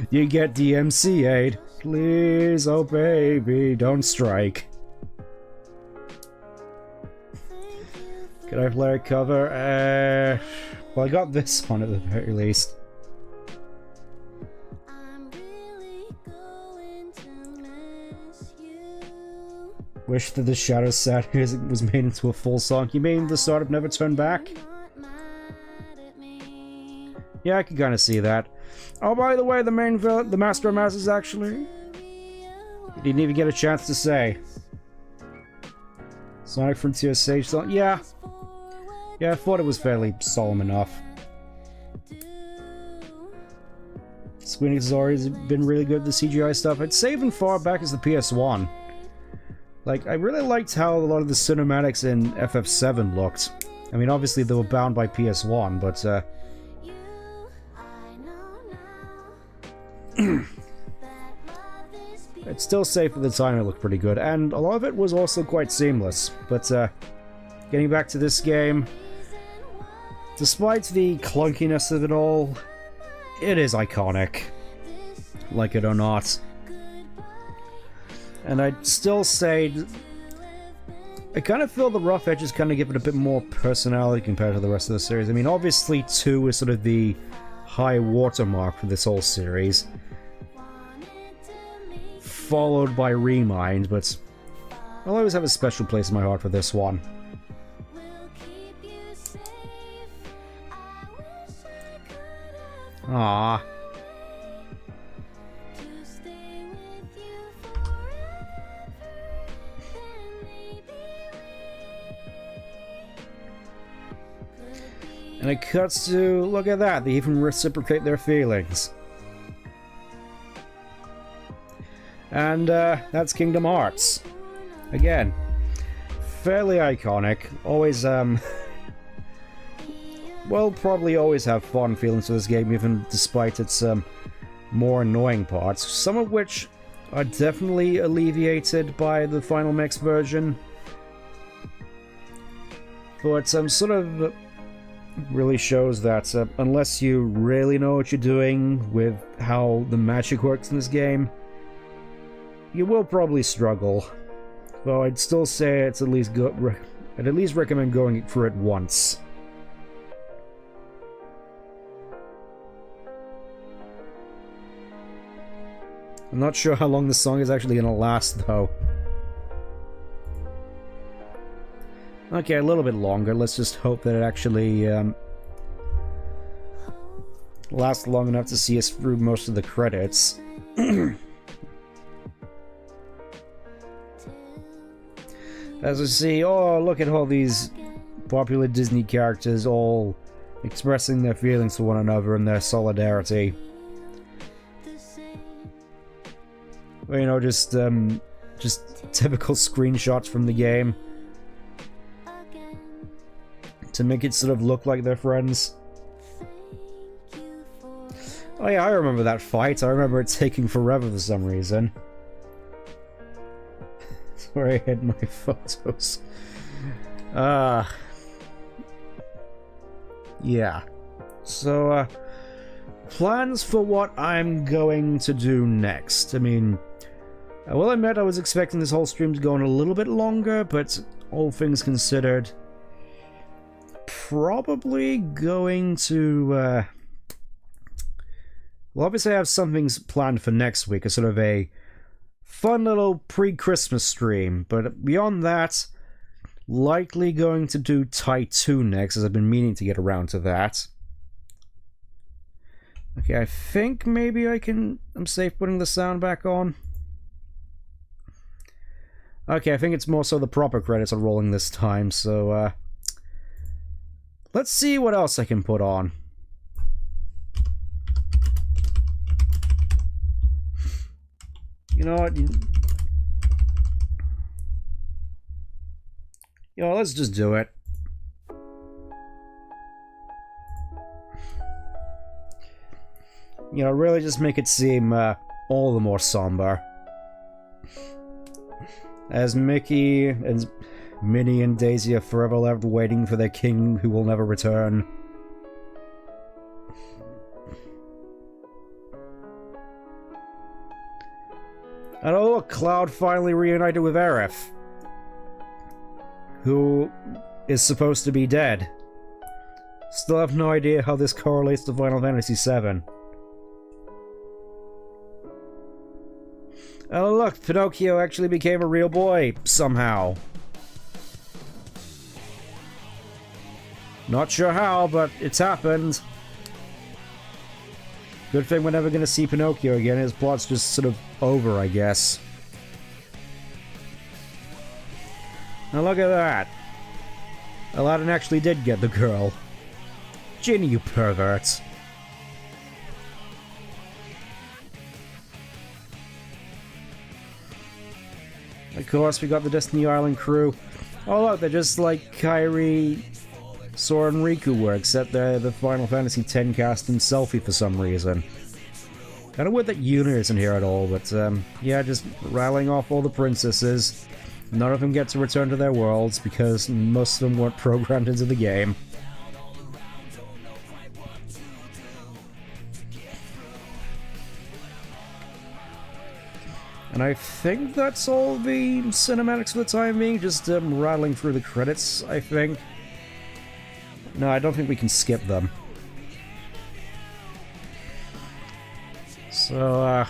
you get DMCA'd. Please, oh baby, don't strike. Could I play a cover? Well, I got this one at the very least. Wish that the Shadow Sad music was made into a full song. You mean the start of Never Turn Back? Yeah, I can kind of see that. Oh, by the way, the main villain, the Master of Masses, actually... You didn't even get a chance to say. Sonic Frontier Sage song? Yeah. Yeah, I thought it was fairly solemn enough. Squeenix has always been really good at the CGI stuff. I'd say even far back as the PS1. Like, I really liked how a lot of the cinematics in FF7 looked. I mean, obviously they were bound by PS1, but, I'd still say for the time it looked pretty good, and a lot of it was also quite seamless. But, getting back to this game, despite the clunkiness of it all, it is iconic. Like it or not. And I'd still say... I kind of feel the rough edges kind of give it a bit more personality compared to the rest of the series. I mean, obviously 2 is sort of the high watermark for this whole series. Followed by Remind, but I'll always have a special place in my heart for this one. Aww. And it cuts to, look at that, they even reciprocate their feelings. And that's Kingdom Hearts. Again, fairly iconic. Always, well, probably always have fun feelings for this game, even despite its more annoying parts. Some of which are definitely alleviated by the Final Mix version. But sort of really shows that unless you really know what you're doing with how the magic works in this game, you will probably struggle. Though I'd still say it's at least I'd at least recommend going for it once. I'm not sure how long this song is actually gonna last, though. Okay, a little bit longer. Let's just hope that it actually lasts long enough to see us through most of the credits. As I see, oh, look at all these popular Disney characters all expressing their feelings for one another and their solidarity. Well, you know, just just typical screenshots from the game to make it sort of look like they're friends. Oh yeah, I remember that fight. I remember it taking forever for some reason. That's where I hid my photos. Yeah. So, plans for what I'm going to do next. I mean, I will admit I was expecting this whole stream to go on a little bit longer, but all things considered, probably going to, well, obviously I have some things planned for next week, a sort of a fun little pre-Christmas stream, but beyond that, likely going to do Tai 2 next, as I've been meaning to get around to that. Okay, I think maybe I'm safe putting the sound back on. Okay, I think it's more so the proper credits are rolling this time, so, let's see what else I can put on. You know what? Yo, let's just do it. You know, really just make it seem all the more somber. As Mickey and Minnie and Daisy are forever left waiting for their king who will never return. And oh look, Cloud finally reunited with Aerith, who is supposed to be dead. Still have no idea how this correlates to Final Fantasy VII. Oh look, Pinocchio actually became a real boy, somehow. Not sure how, but it's happened. Good thing we're never gonna see Pinocchio again, his plot's just sort of over, I guess. Now look at that. Aladdin actually did get the girl. Ginny, you perverts. Of course, we got the Destiny Island crew. Oh look, they're just like Kairi, Sora, and Riku were, except they're the Final Fantasy X cast in Selfie for some reason. Kinda weird that Yuna isn't here at all, but yeah, just rattling off all the princesses. None of them get to return to their worlds because most of them weren't programmed into the game. And I think that's all the cinematics for the time being, just rattling through the credits, I think. No, I don't think we can skip them. So,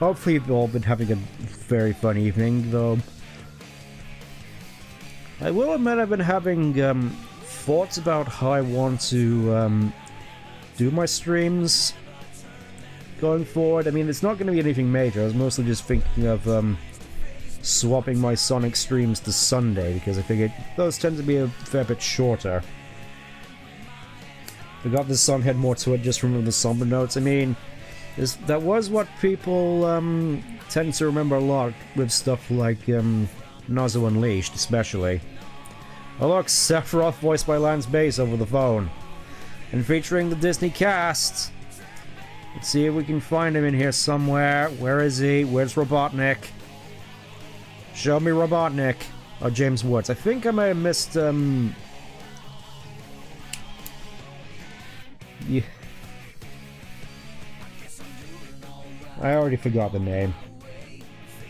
hopefully you've all been having a very fun evening, though. I will admit I've been having thoughts about how I want to do my streams going forward. I mean, it's not going to be anything major. I was mostly just thinking of swapping my Sonic streams to Sunday, because I figured those tend to be a fair bit shorter. Forgot this song had more to it just from the somber notes. I mean, that was what people tend to remember a lot with stuff like Nazo Unleashed, especially. Oh look, Sephiroth voiced by Lance Bass over the phone. And featuring the Disney cast. Let's see if we can find him in here somewhere. Where is he? Where's Robotnik? Show me Robotnik. Oh, James Woods. I think I may have missed, yeah. I already forgot the name.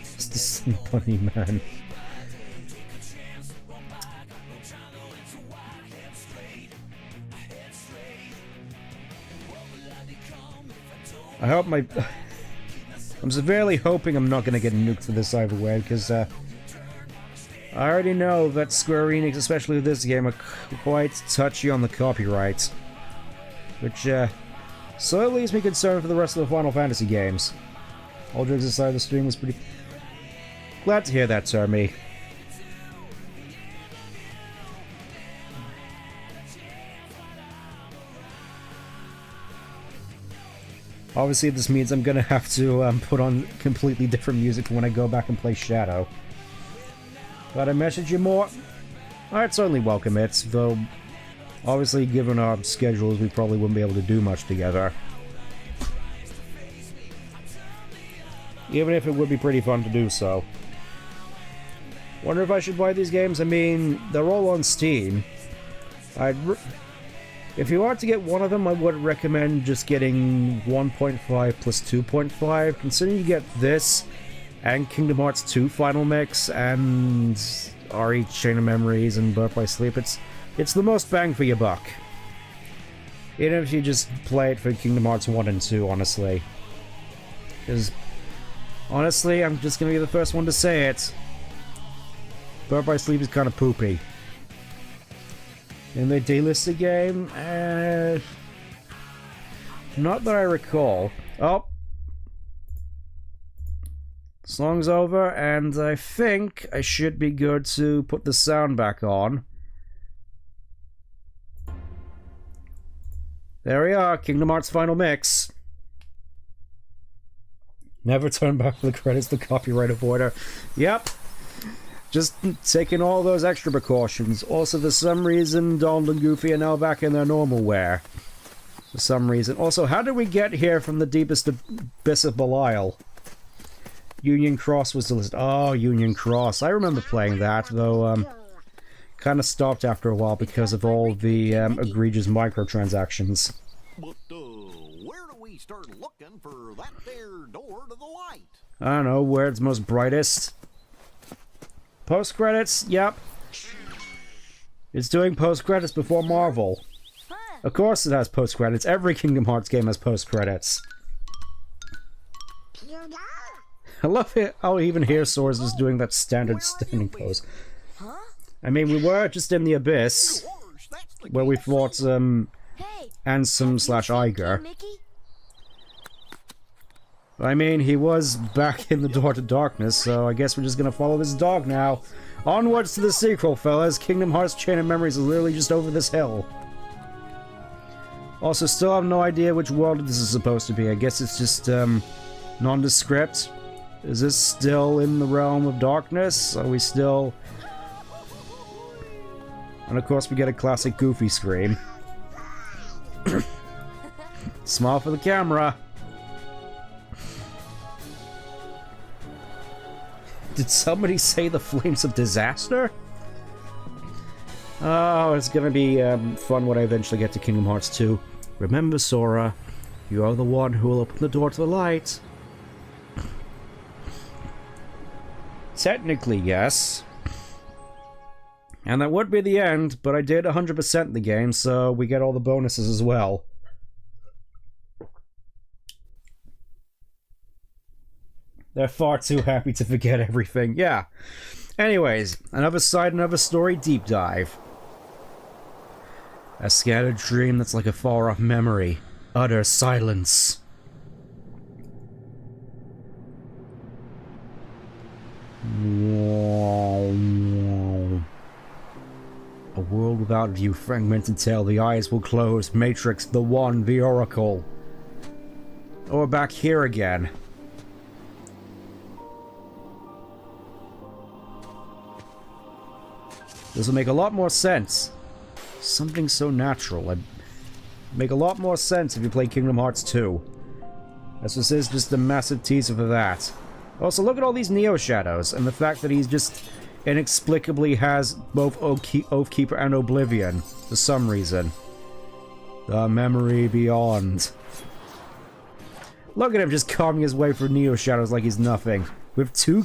It's the Sun Bunny Man. I hope my... I'm severely hoping I'm not going to get nuked for this either way, because I already know that Square Enix, especially with this game, are quite touchy on the copyright. Which, so leaves me concerned for the rest of the Final Fantasy games. All jokes aside, the stream was pretty... Glad to hear that, Termy. Obviously, this means I'm gonna have to put on completely different music when I go back and play Shadow. But I message you more? I'd certainly welcome it, though obviously given our schedules we probably wouldn't be able to do much together. Even if it would be pretty fun to do so. Wonder if I should buy these games? I mean, they're all on Steam. If you are to get one of them, I would recommend just getting 1.5 plus 2.5. Considering you get this, and Kingdom Hearts 2 Final Mix, and RE Chain of Memories, and Birth by Sleep, it's the most bang for your buck. Even if you just play it for Kingdom Hearts 1 and 2, honestly. Because, honestly, I'm just gonna be the first one to say it. Birth by Sleep is kind of poopy. And they delisted the game? Not that I recall. Oh. Song's over, and I think I should be good to put the sound back on. There we are, Kingdom Hearts Final Mix. Never turn back for the credits, the copyright avoider. Yep. Just taking all those extra precautions. Also, for some reason, Donald and Goofy are now back in their normal wear. For some reason. Also, how did we get here from the deepest abyss of Belial? Union Cross was the list. Oh, Union Cross. I remember playing that, though, kind of stopped after a while because of all the egregious microtransactions. But, where do we start looking for that there door to the light? I don't know, where it's most brightest. Post-credits? Yep. It's doing post-credits before Marvel. Of course it has post-credits. Every Kingdom Hearts game has post-credits. I love it how even here Soares is doing that standard standing pose. I mean, we were just in the Abyss, where we fought, Ansem / Iger. I mean, he was back in the Door to Darkness, so I guess we're just gonna follow this dog now. Onwards to the sequel, fellas. Kingdom Hearts Chain of Memories is literally just over this hill. Also, still have no idea which world this is supposed to be. I guess it's just, nondescript. Is this still in the realm of darkness? Are we still... And of course we get a classic Goofy scream. Smile for the camera. Did somebody say the flames of disaster? Oh, it's gonna be fun when I eventually get to Kingdom Hearts 2. Remember, Sora, you are the one who will open the door to the light. Technically, yes. And that would be the end, but I did 100% the game, so we get all the bonuses as well. They're far too happy to forget everything. Yeah. Anyways, another side, another story deep dive. A scattered dream that's like a far-off memory. Utter silence. A world without view, fragmented tale, the eyes will close, Matrix, the One, the Oracle. Oh, we're back here again. This will make a lot more sense. Something so natural. It'd make a lot more sense if you play Kingdom Hearts 2. As this is just a massive teaser for that. Also, look at all these Neo Shadows, and the fact that he's just inexplicably has both Oathkeeper and Oblivion, for some reason. The memory beyond. Look at him just carving his way through Neo Shadows like he's nothing. With two...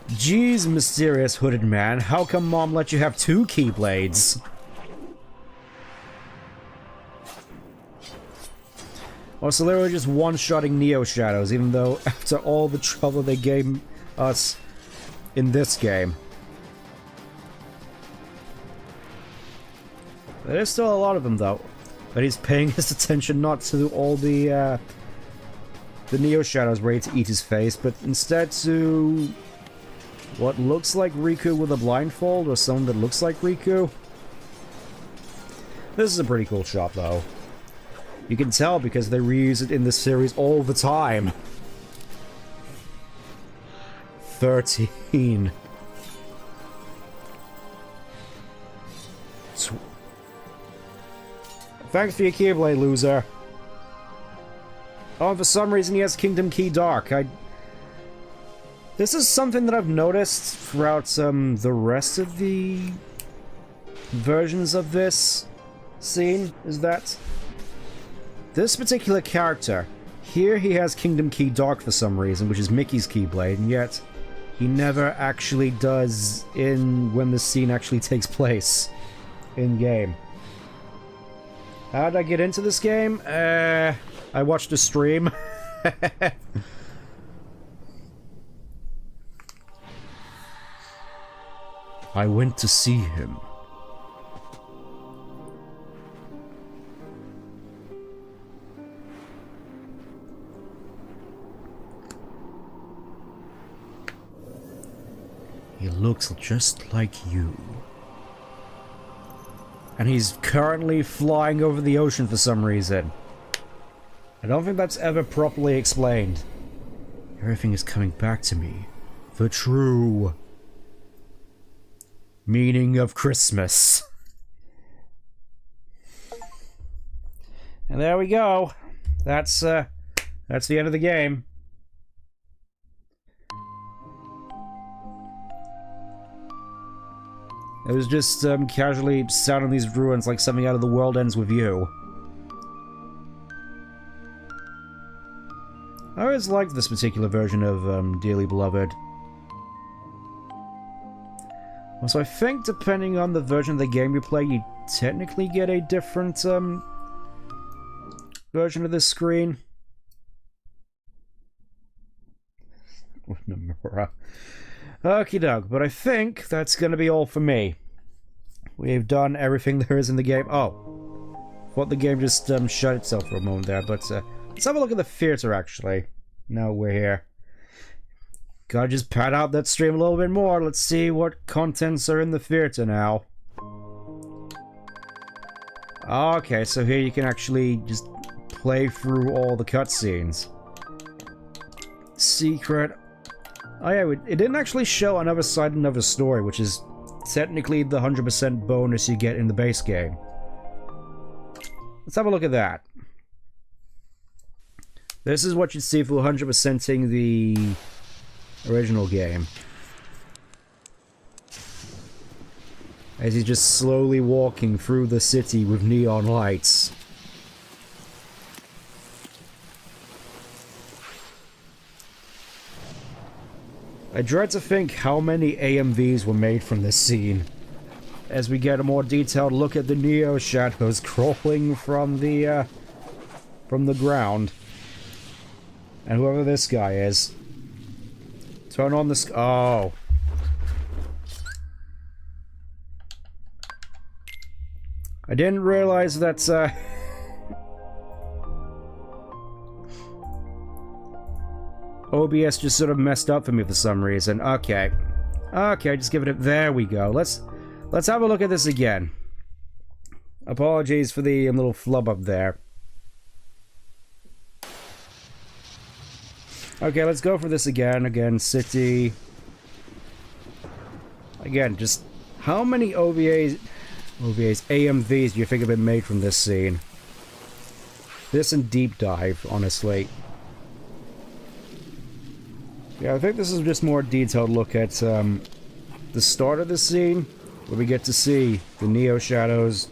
Jeez, mysterious hooded man, how come Mom let you have 2 Keyblades? Also, literally just one-shotting Neo Shadows, even though after all the trouble they gave us in this game. There's still a lot of them, though. But he's paying his attention not to all the Neo Shadows ready to eat his face, but instead to... what looks like Riku with a blindfold, or someone that looks like Riku. This is a pretty cool shot, though. You can tell because they reuse it in the series all the time. 13. Thanks for your Keyblade, loser. Oh, and for some reason he has Kingdom Key Dark. This is something that I've noticed throughout the rest of the versions of this scene, is that this particular character, here he has Kingdom Key Dark for some reason, which is Mickey's Keyblade, and yet he never actually does when the scene actually takes place in-game. How did I get into this game? I watched a stream. I went to see him. He looks just like you. And he's currently flying over the ocean for some reason. I don't think that's ever properly explained. Everything is coming back to me. The true meaning of Christmas. And there we go. That's the end of the game. It was just casually sat on these ruins like something out of The World Ends With You. I always liked this particular version of Dearly Beloved. So I think depending on the version of the game you play, you technically get a different version of this screen. With Nomura. Okie doke, but I think that's gonna be all for me. We've done everything there is in the game. Oh. Thought the game just shut itself for a moment there, but let's have a look at the theater actually. Now we're here. Gotta just pad out that stream a little bit more. Let's see what contents are in the theater now. Okay, so here you can actually just play through all the cutscenes. Secret. Oh yeah, it didn't actually show another side, another story, which is technically the 100% bonus you get in the base game. Let's have a look at that. This is what you'd see for 100%ing the original game. As he's just slowly walking through the city with neon lights. I dread to think how many AMVs were made from this scene. As we get a more detailed look at the Neo shadows crawling from the ground. And whoever this guy is. Turn on the oh. I didn't realize that, OBS just sort of messed up for me for some reason. Okay. Okay, just give it a... There we go. Let's have a look at this again. Apologies for the little flub up there. Okay, let's go for this again. Again, city. Again, just... How many AMVs do you think have been made from this scene? This and Deep Dive, honestly. Yeah, I think this is just more detailed look at the start of the scene, where we get to see the Neo shadows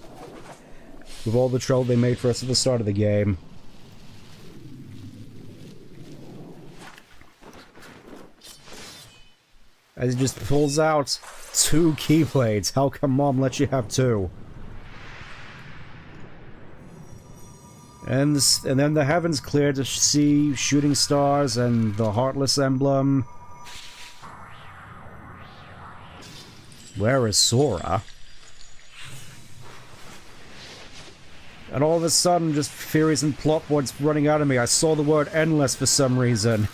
with all the trouble they made for us at the start of the game. As he just pulls out 2 keyblades. How come Mom lets you have 2? And then the heavens clear to see shooting stars and the Heartless emblem. Where is Sora? And all of a sudden, just theories and plot points running out of me. I saw the word endless for some reason.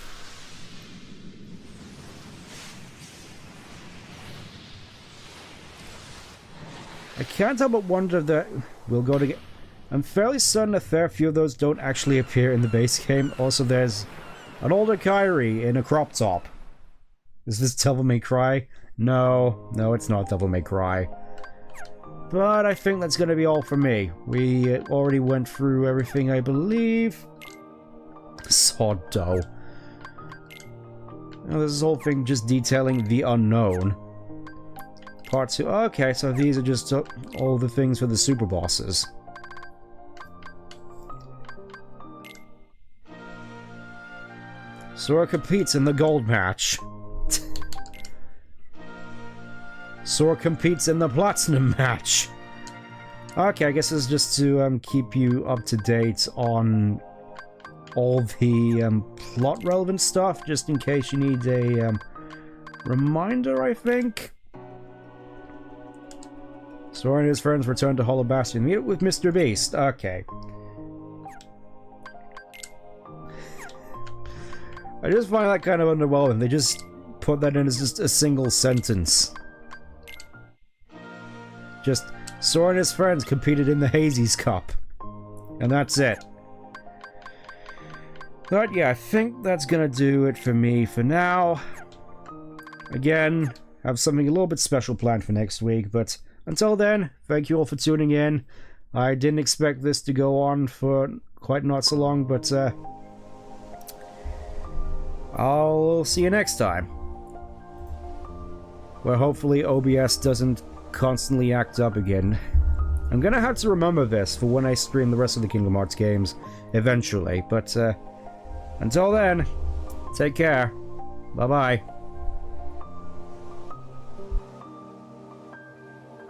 I can't help but wonder that we'll go to get... I'm fairly certain a fair few of those don't actually appear in the base game. Also, there's an older Kyrie in a crop top. Is this Devil May Cry? No, it's not Devil May Cry. But I think that's going to be all for me. We already went through everything, I believe. Sod dough. Now, this whole thing just detailing the unknown. Part 2. Okay, so these are just all the things for the super bosses. Sora competes in the gold match. Sora competes in the platinum match. Okay, I guess it's just to keep you up to date on all the plot relevant stuff, just in case you need a reminder, I think. Sora and his friends return to Hollow Bastion. Meet with Mr. Beast. Okay. I just find that kind of underwhelming. They just put that in as just a single sentence. Just, Sora and his friends competed in the Hazy's Cup. And that's it. But yeah, I think that's gonna do it for me for now. Again, have something a little bit special planned for next week, but until then, thank you all for tuning in. I didn't expect this to go on for quite not so long, but I'll see you next time. Where hopefully OBS doesn't constantly act up again. I'm gonna have to remember this for when I stream the rest of the Kingdom Hearts games eventually, but until then, take care. Bye-bye.